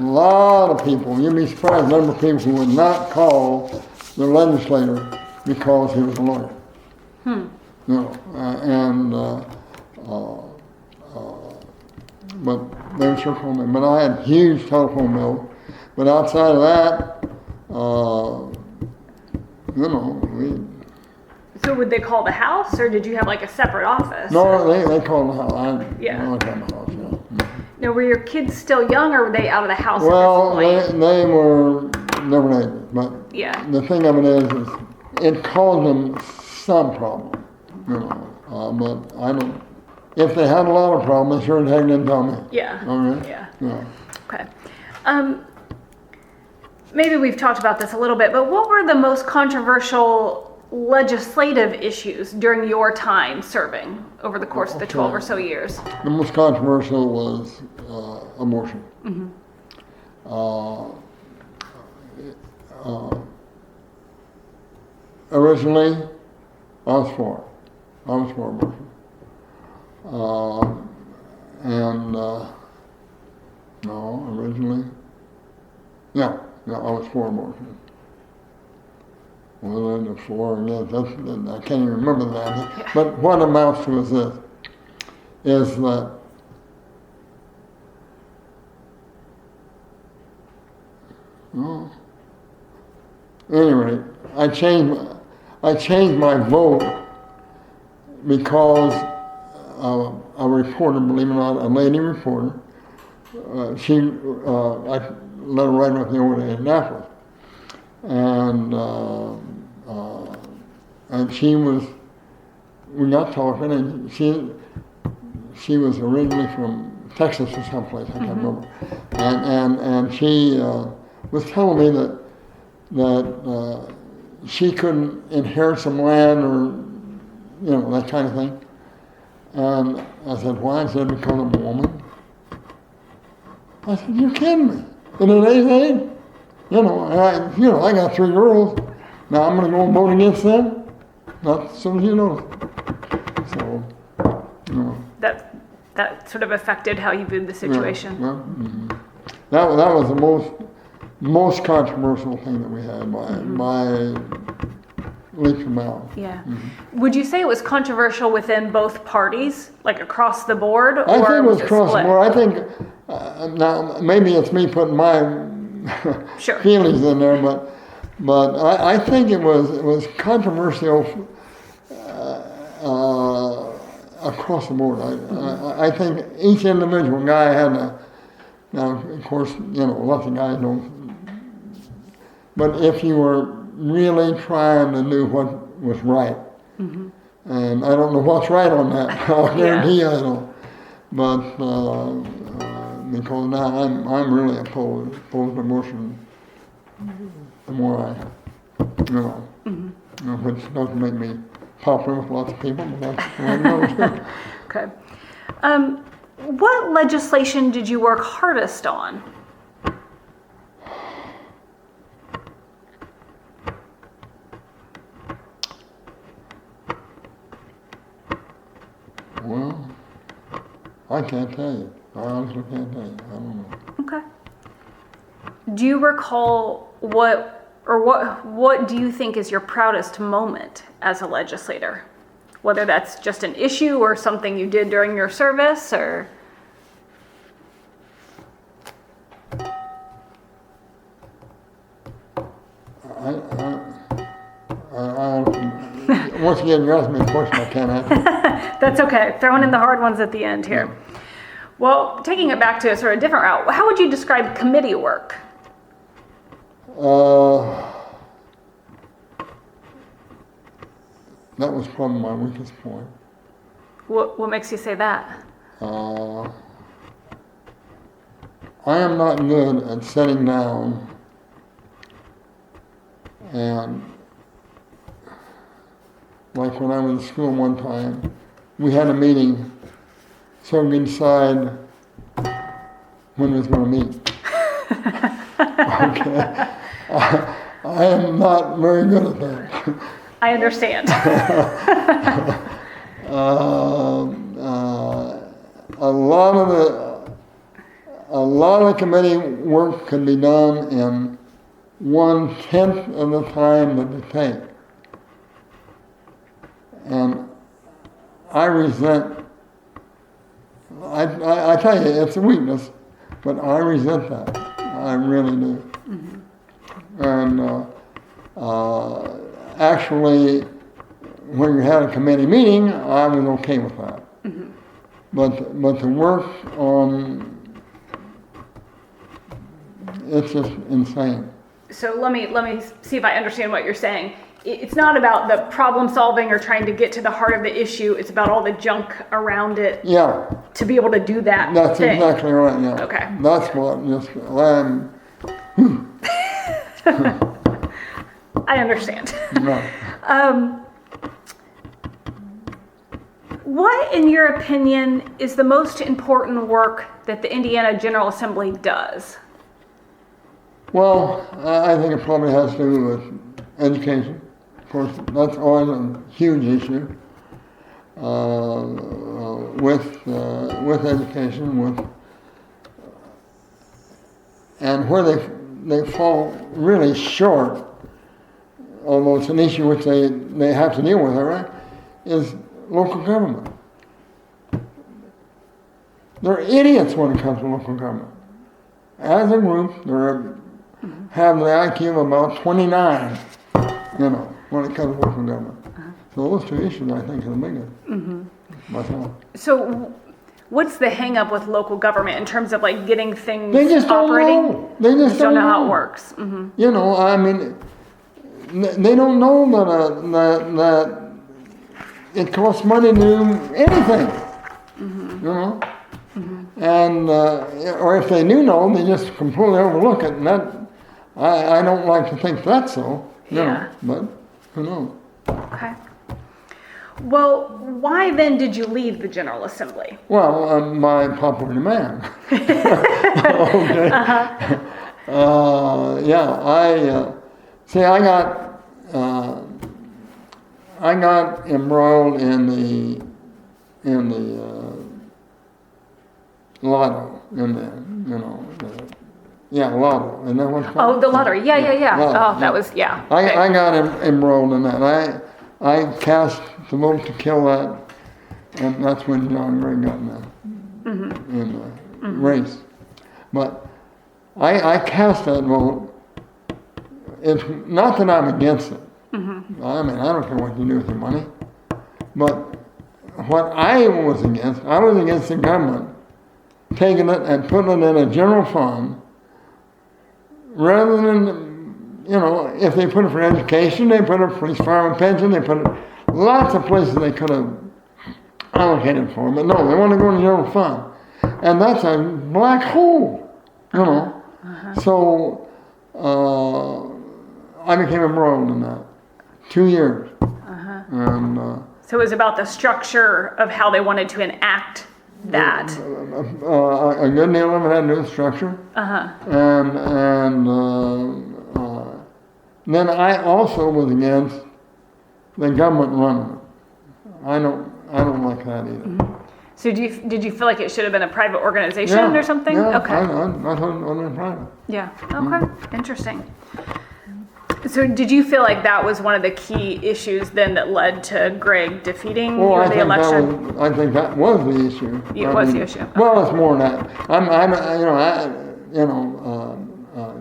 B: A lot of people, you'd be surprised the number of people who would not call the legislator because he was a lawyer. You know, but they would sure call me. But I had huge telephone bills. But outside of that, you know,
A: So would they call the house, or did you have like a separate office?
B: No, they called the house. I called the house, yeah.
A: Now, were your kids still young, or were they out of the house
B: Well,
A: at this point?
B: they were different ages, but
A: Yeah.
B: the thing of it is it caused them some problem, you know. But I don't. If they had a lot of problems, they sure as heck didn't tell me.
A: Yeah.
B: Okay.
A: Yeah. Okay. Maybe we've talked about this a little bit, but what were the most controversial legislative issues during your time serving over the course of the 12 or so years?
B: The most controversial was abortion. Originally, I was for abortion. No, originally, yeah, I was for abortion. Well, then the for and against, I can't even remember that.
A: Yeah.
B: But what amounts to is this, is that at any rate, I changed my vote because a reporter, believe it or not, a lady reporter, I let her write about me over to Indianapolis, and we got talking, and she was originally from Texas or someplace, I can't remember, and she was telling me that she couldn't inherit some land or, you know, that kind of thing. And I said, why? She said, because I'm a woman. I said, you're kidding me. In today's age? I got 3 girls. Now I'm going to go and vote against them? Not as soon as you know. So, you know.
A: That sort of affected how you viewed the situation.
B: Yeah, that was the most controversial thing that we had by leaps and bounds.
A: Yeah. Would you say it was controversial within both parties, like across the board, or
B: I think it was
A: it
B: across the
A: split?
B: board. I think now maybe it's me putting my
A: Sure.
B: feelings in there, but I think it was controversial across the board. I think each individual guy had to. Now, of course, lots of guys don't. But if you were really trying to do what was right, and I don't know what's right on that, I'll guarantee you I don't. But because now I'm really opposed to abortion. The more which doesn't make me popular with lots of people, but that's the way it goes.
A: Okay. What legislation did you work hardest on?
B: Well, I can't tell you. I honestly can't tell you. I don't know.
A: Okay. Do you recall what do you think is your proudest moment as a legislator? Whether that's just an issue or something you did during your service, or
B: once again, you're asking me a question I can't answer.
A: that's okay. Throwing in the hard ones at the end here.
B: Yeah.
A: Well, taking it back to a sort of different route, how would you describe committee work?
B: That was probably my weakest point.
A: What makes you say that?
B: I am not good at sitting down and, like when I was in school one time, we had a meeting so we could decide when we was going to meet. Okay. I am not very good at that.
A: I understand.
B: A lot of the committee work can be done in 1/10 of the time that it takes. And I resent, I tell you, it's a weakness, but I resent that. I really do. And actually, when you had a committee meeting, I was okay with that. But to work on, it's just insane.
A: So let me see if I understand what you're saying. It's not about the problem solving or trying to get to the heart of the issue. It's about all the junk around it.
B: Yeah.
A: To be able to do that.
B: That's
A: thing.
B: exactly right. Yeah.
A: Okay.
B: That's what just
A: I understand.
B: No.
A: What, in your opinion, is the most important work that the Indiana General Assembly does?
B: Well, I think it probably has to do with education. Of course, that's always a huge issue with education, and where they fall really short, although it's an issue which they have to deal with, all right, is local government. They're idiots when it comes to local government. As a group, have the IQ of about 29, when it comes to local government. So those two issues, I think, are the biggest. Myself.
A: So what's the hang up with local government in terms of like getting things
B: They just
A: operating?
B: don't know. They just
A: don't know how it works.
B: I mean, they don't know that it costs money to do anything. And or if they do know, they just completely overlook it, and that I don't like to think that's so. But who knows?
A: Okay. Well, why then did you leave the General Assembly?
B: Well, my popular demand. Okay. I got embroiled in the lotto, lotto, and that was
A: Oh, the lottery. Yeah.
B: Lotto,
A: That was, yeah.
B: I got embroiled in that. I cast the vote to kill that, and that's when John Gray got in the race. But I cast that vote. It's not that I'm against it. I mean, I don't care what you do with your money. But what I was against the government taking it and putting it in a general fund rather than, if they put it for education, they put it for police, fire, and pension, they put it lots of places they could have allocated for, but no, they want to go in the general fund. And that's a black hole, So I became embroiled in that. 2 years. And,
A: so it was about the structure of how they wanted to enact that.
B: A good deal of it had to do with structure. And then I also was against the government running it. I don't like that either.
A: So did you feel like it should have been a private organization or something?
B: Yeah,
A: okay.
B: I thought it was private.
A: Yeah. Okay. Interesting. So did you feel like that was one of the key issues then that led to Greg defeating the election?
B: I think that was the issue.
A: It was the issue. Okay.
B: Well, it's more than that.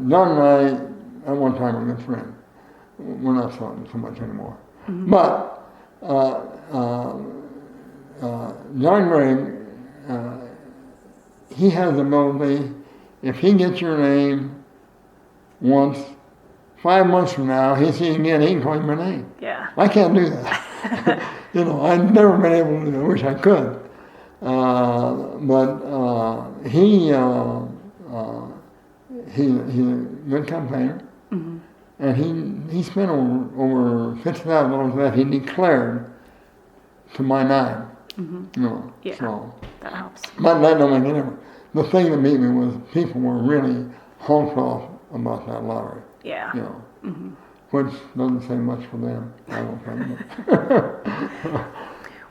B: John and I at one time were good friends. We're not talking so much anymore. But John Gray, he has the ability, if he gets your name once, 5 months from now, he sees you again, he can call you your name.
A: Yeah.
B: I can't do that. You know, I'd never been able to. I wish I could. But he's a good campaigner, and he spent over $50,000 of that he declared to my name. You know,
A: Yeah,
B: so
A: that helps.
B: but that don't make any difference. The thing that made me was people were really honked off about that lottery.
A: Yeah.
B: You know, which doesn't say much for them. I don't think.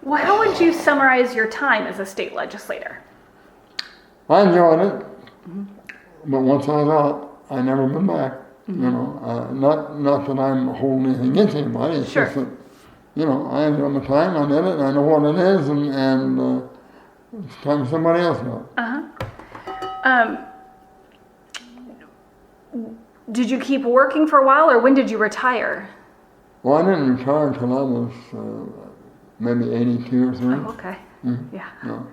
A: Well, how would you summarize your time as a state legislator?
B: I enjoyed it, but once I was out, I never been back. You know, not that I'm holding anything against anybody. It's
A: Sure.
B: just that, you know, I enjoy my time. I did it. I know what it is, and it's time for somebody else to know.
A: Did you keep working for a while, or when did you retire?
B: Well, I didn't retire until I was maybe 82 or 3.
A: Oh, okay. Yeah.
B: No.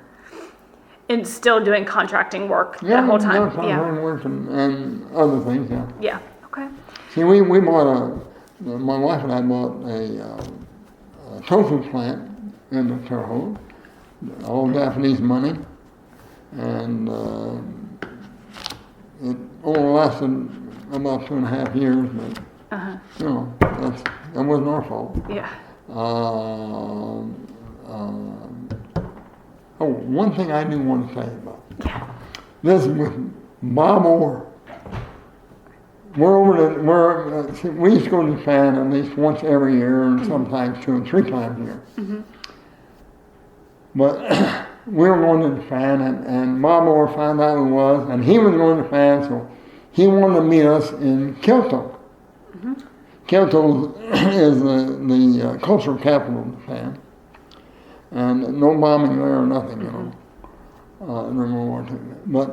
A: And still doing contracting work
B: Yeah,
A: the whole time.
B: yeah, work and other things. Yeah.
A: Yeah. Okay.
B: See, we bought my wife and I bought a tofu plant in the Terre Haute, all Japanese money, and it only lasted about 2.5 years, but you know, that wasn't our fault.
A: Yeah.
B: One thing I do want to say about
A: Yeah.
B: this with Bob Orr. We used to go to Japan at least once every year, and sometimes 2 and 3 times a year. But we were going to Japan, and Bob Orr found out who it was, and he was going to Japan, so he wanted to meet us in Kyoto. Kyoto is the cultural capital of Japan, and no bombing there or nothing, you know, during World War II. But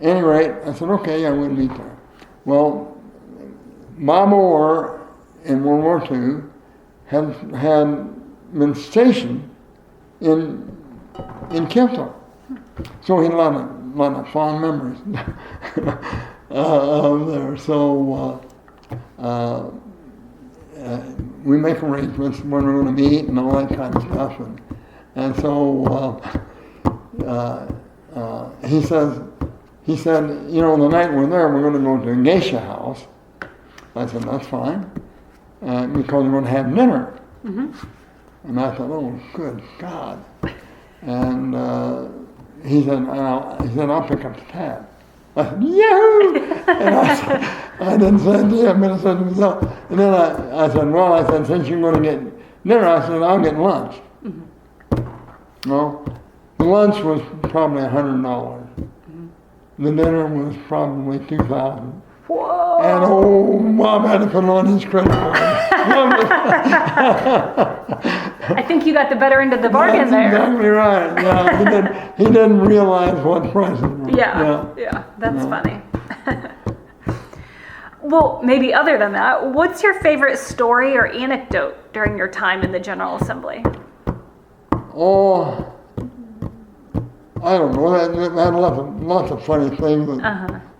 B: at any rate, I said, okay, I would meet there. Well, Bob Orr in World War II had been stationed in Kyoto, so he had a lot of fond memories of there. So we make arrangements when we're going to meet and all that kind of stuff, and so he said, you know, the night we're there, we're going to go to a geisha house. I said, that's fine, because we're going to have dinner. And I thought, oh, good God. And he said, I'll pick up the tab. I said, yahoo! And I didn't say yeah, but I said to myself. And then I said, since you're going to get dinner, I said, I'll get lunch. Well, the lunch was probably $100. The dinner was probably $2,000.
A: Whoa!
B: And Bob had to put it on his credit card.
A: I think you got the better end of the bargain
B: That's
A: there.
B: exactly right. Yeah, he didn't realize what prices were.
A: Yeah, that's funny. Well, maybe other than that, what's your favorite story or anecdote during your time in the General Assembly?
B: Oh, I don't know. That had lots of funny things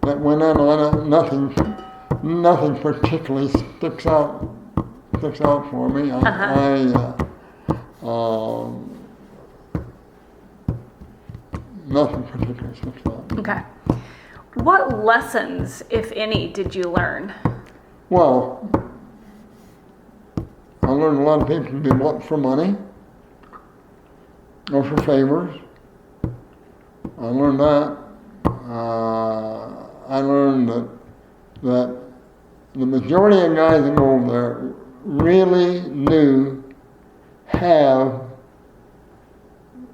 B: that went on. Nothing particularly sticks out for me. Nothing particularly sticks out.
A: Okay. What lessons, if any, did you learn?
B: Well, I learned a lot of people can be bought for money or for favors. I learned that. I learned that the majority of guys that go over there really have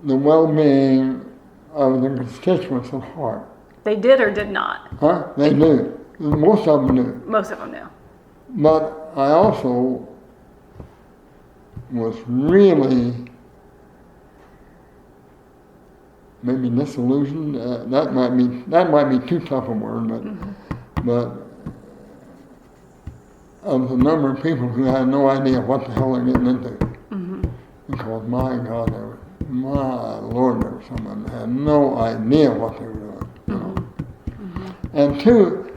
B: the well-being of the constituents at heart.
A: They did or did not?
B: Huh? They knew. Most of them knew.
A: Most of them knew.
B: But I also was really maybe disillusioned. That might be too tough a word, but of the number of people who had no idea what the hell they're getting into. Because my God, my Lord, there was someone that had no idea what they were doing. You know? And two,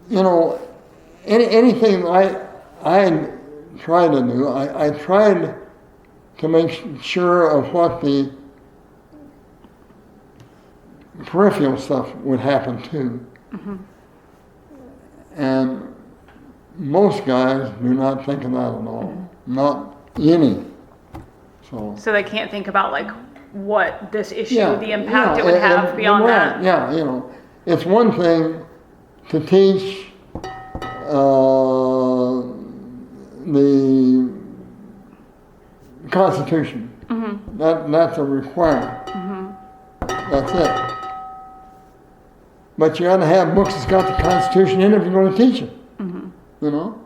B: you know, anything I try to do. I tried to make sure of what the peripheral stuff would happen too. Mm-hmm. And most guys do not think of that at all. Mm-hmm. Not any. So
A: they can't think about like what this issue, the impact it would have beyond that.
B: Yeah, you know, it's one thing to teach the Constitution. Mm-hmm. That's a requirement. Mm-hmm. That's it. But you got to have books that's got the Constitution in it if you're going to teach it. Mm-hmm. You know,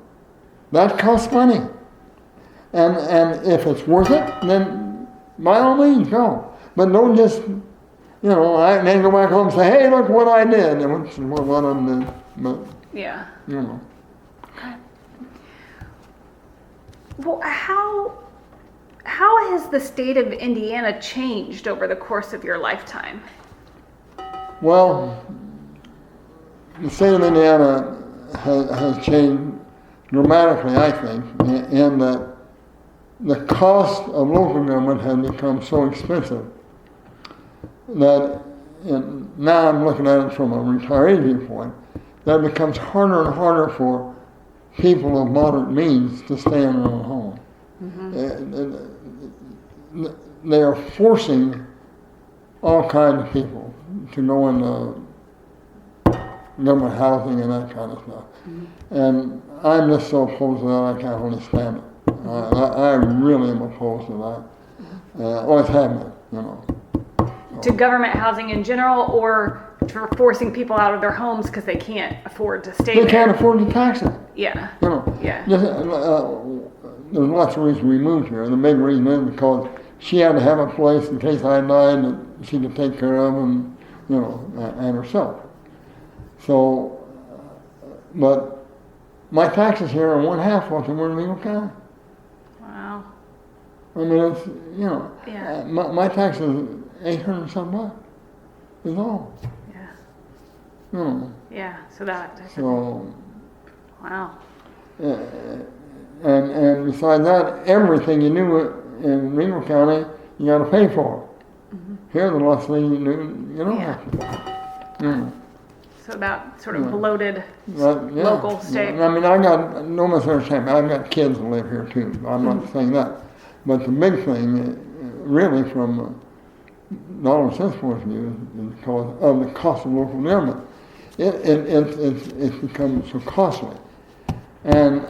B: that costs money. And if it's worth it, then by all means go. But don't just, you know, and then go back home and say, hey, look what I did. And what I did. But,
A: yeah.
B: You know.
A: Okay. Well, how has the state of Indiana changed over the course of your lifetime?
B: Well, the state of Indiana has changed dramatically, I think, in that the cost of local government has become so expensive that, now I'm looking at it from a retiree viewpoint, that it becomes harder and harder for people of moderate means to stay in their own home. Mm-hmm. They are forcing all kinds of people to go into government housing and that kind of stuff. Mm-hmm. And I'm just so opposed to that I can't really stand it. I really am opposed to that. Always have been, you know.
A: To government housing in general, or for forcing people out of their homes because they can't afford to stay there?
B: They can't afford to tax it.
A: Yeah.
B: You know.
A: Yeah.
B: Just, there's lots of reasons we moved here. The big reason is because she had to have a place in case I died that she could take care of, and you know, and herself. So, but my taxes here are 1/2 what they were in Lincoln County.
A: Wow.
B: I mean, it's, you know,
A: yeah.
B: My taxes $800 something bucks is all.
A: Yeah.
B: You know.
A: Yeah. So that.
B: So.
A: Wow.
B: And besides that, everything you knew in Reno County, you got to pay for. Mm-hmm. Here, the last thing you do, you don't have to. Mm.
A: So that sort of bloated local state.
B: I mean, I got, no misunderstanding, I've got kids that live here too. I'm not saying that. But the big thing, really, from a dollar cents point of view, is because of the cost of local government. It's become so costly. And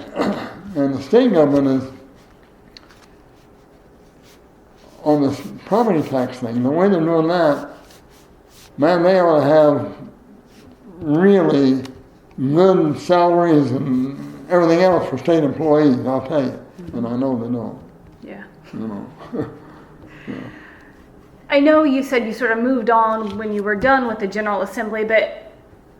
B: the state government is, on this property tax thing, the way they're doing that, man, they ought to have really good salaries and everything else for state employees, I'll tell you. Mm-hmm. And I know they don't.
A: Yeah.
B: You know. Yeah.
A: I know you said you sort of moved on when you were done with the General Assembly, but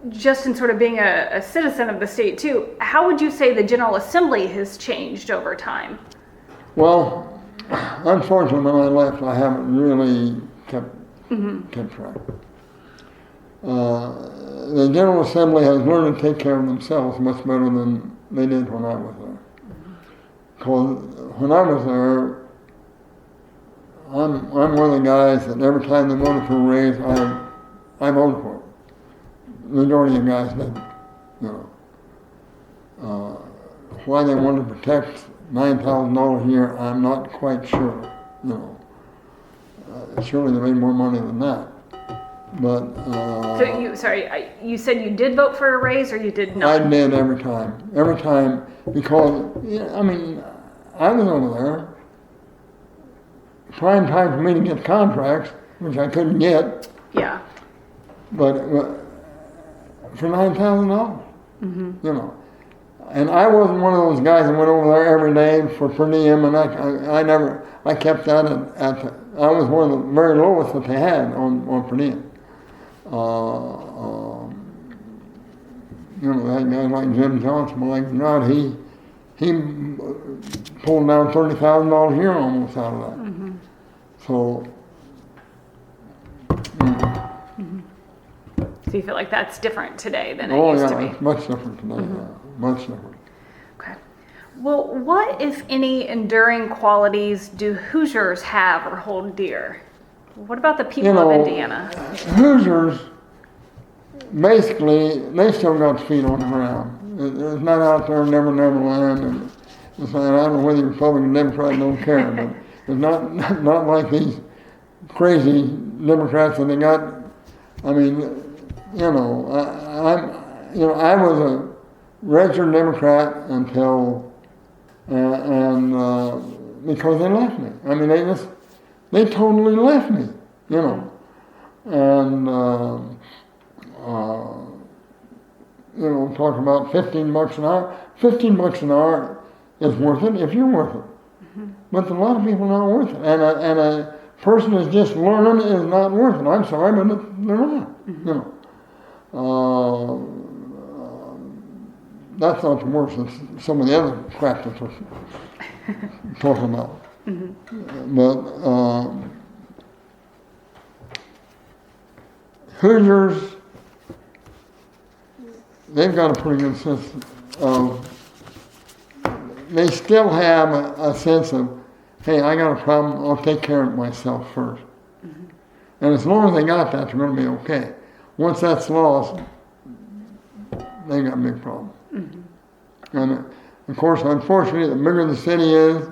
A: just in sort of being a citizen of the state too, how would you say the General Assembly has changed over time?
B: Well, unfortunately, when I left, I haven't really kept track. The General Assembly has learned to take care of themselves much better than they did when I was there. Because when I was there, I'm one of the guys that every time they voted for a raise, I voted for it. The majority of guys did, you know. Why they wanted to protect $9,000 a year, I'm not quite sure, you know. Surely they made more money than that. But
A: so you said you did vote for a raise, or you did not?
B: I did every time, because I mean, I was over there. Prime time for me to get contracts, which I couldn't get.
A: Yeah.
B: But for $9,000, you know, and I wasn't one of those guys that went over there every day for per diem, and I kept that I was one of the very lowest that they had on per diem. You know, that guy like Jim Johnson, my God, he pulled down $30,000 a year almost out of that. Mm-hmm. So.
A: So you feel like that's different today than it used to be?
B: Oh yeah, it's much different today. Mm-hmm. Much different.
A: Okay. Well, what, if any, enduring qualities do Hoosiers have or hold dear? What about the people of Indiana?
B: Hoosiers, basically, they still got feet on the ground. It's not out there, never land. And it's like, I don't know whether you're Republican, Democrat, don't care. But it's not like these crazy Democrats that they got. I mean, I was a registered Democrat until, because they left me. I mean, they totally left me, and, talk about $15 an hour. $15 an hour is worth it if you're worth it. Mm-hmm. But a lot of people are not worth it. And a person is just learning is not worth it. I'm sorry, but they're not,
A: mm-hmm.
B: That's not the worst of some of the other crap that we're talking about. Mm-hmm. But Hoosiers, they've got a pretty good sense of, they still have a sense of, hey, I got a problem, I'll take care of it myself first. Mm-hmm. And as long as they got that, they're going to be okay. Once that's lost, they got a big problem. Mm-hmm. And of course, unfortunately, the bigger the city is,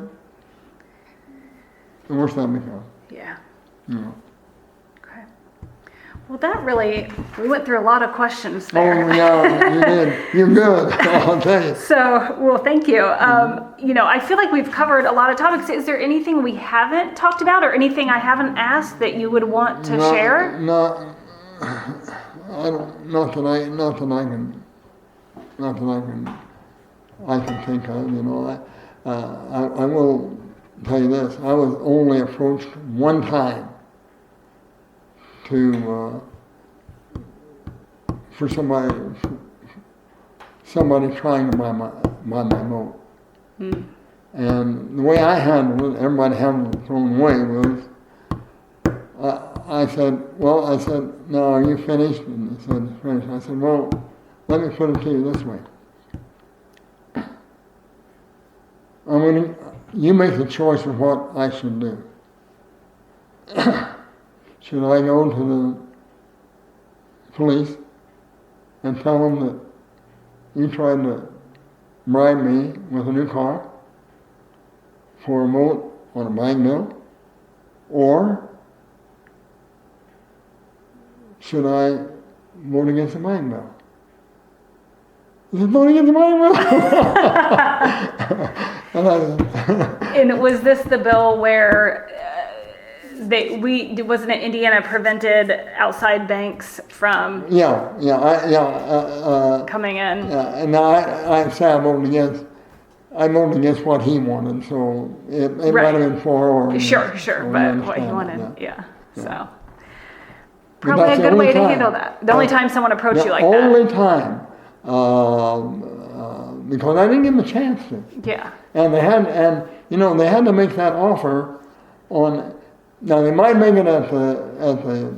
B: the worse that becomes.
A: Yeah.
B: Okay.
A: Well, we went through a lot of questions there.
B: Oh, yeah, you did. You're good, I'll tell you.
A: So, well, thank you. I feel like we've covered a lot of topics. Is there anything we haven't talked about or anything I haven't asked that you would want to share?
B: Not that I can think of, I will tell you this, I was only approached one time for somebody trying to buy my vote. Mm. And the way I handled it, everybody handled it their own way, was I said, no, are you finished? And he said, finished. I said, well, let me put it to you this way. You make the choice of what I should do. Should I go to the police and tell them that you tried to bribe me with a new car for a vote on a bank bill? Or should I vote against the bank bill? He said, vote against the bank bill?
A: And was this the bill where wasn't it Indiana prevented outside banks from coming in?
B: Yeah, and I say I voted against what he wanted, so it right. Might have been for or
A: sure, but what he wanted, so probably a good way to handle that. The only time someone approached you like that.
B: The only time, because I didn't give them a chance to.
A: Yeah.
B: And they had to make that offer on. Now they might make it at the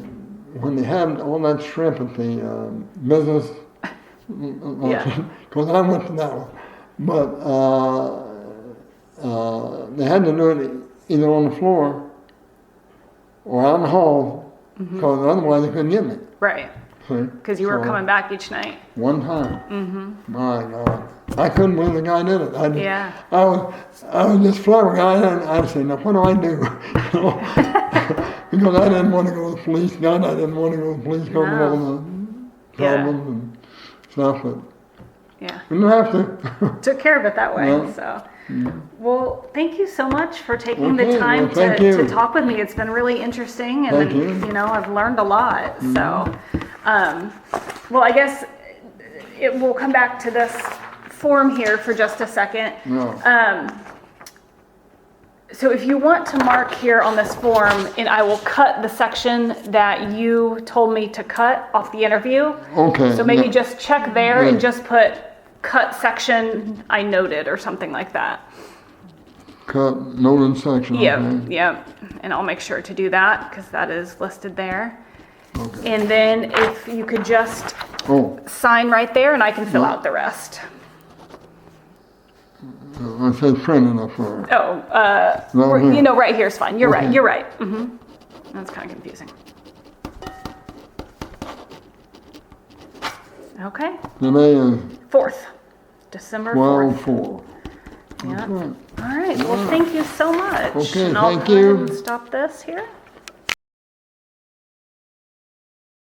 B: when they had all that shrimp at the business. Because I went to that one, but they had to do it either on the floor or out in the hall, because otherwise they couldn't get me.
A: Right. Because you were coming back each night.
B: One time. Mm-hmm. My God. I couldn't believe the guy did it. I was just flabbergasted. I'd say, now what do I do? Because I didn't want to go to the police. God, I didn't want to go to the police because of all the problems and stuff. But we didn't have to.
A: Took care of it that way.
B: Yeah.
A: So. Yeah. Well, thank you so much for taking the time to talk with me. It's been really interesting, and I've learned a lot. Mm-hmm. So, well, I guess we'll come back to this form here for just a second.
B: No.
A: So if you want to mark here on this form, and I will cut the section that you told me to cut off the interview.
B: Okay.
A: So maybe just check there and just put cut section I noted or something like that.
B: Cut noted section.
A: Yep. And I'll make sure to do that because that is listed there. Okay. And then if you could just sign right there and I can fill out the rest.
B: I said printing up there.
A: Oh,
B: No, here.
A: you know, right here's fine. You're right.
B: Okay.
A: You're right. That's kind of confusing. Okay.
B: Today is
A: 4th, December 4th.
B: 12/4.
A: Yeah.
B: That's right.
A: All right. Well, thank you so much.
B: Okay,
A: And I'll
B: thank
A: go ahead
B: you.
A: and stop this here.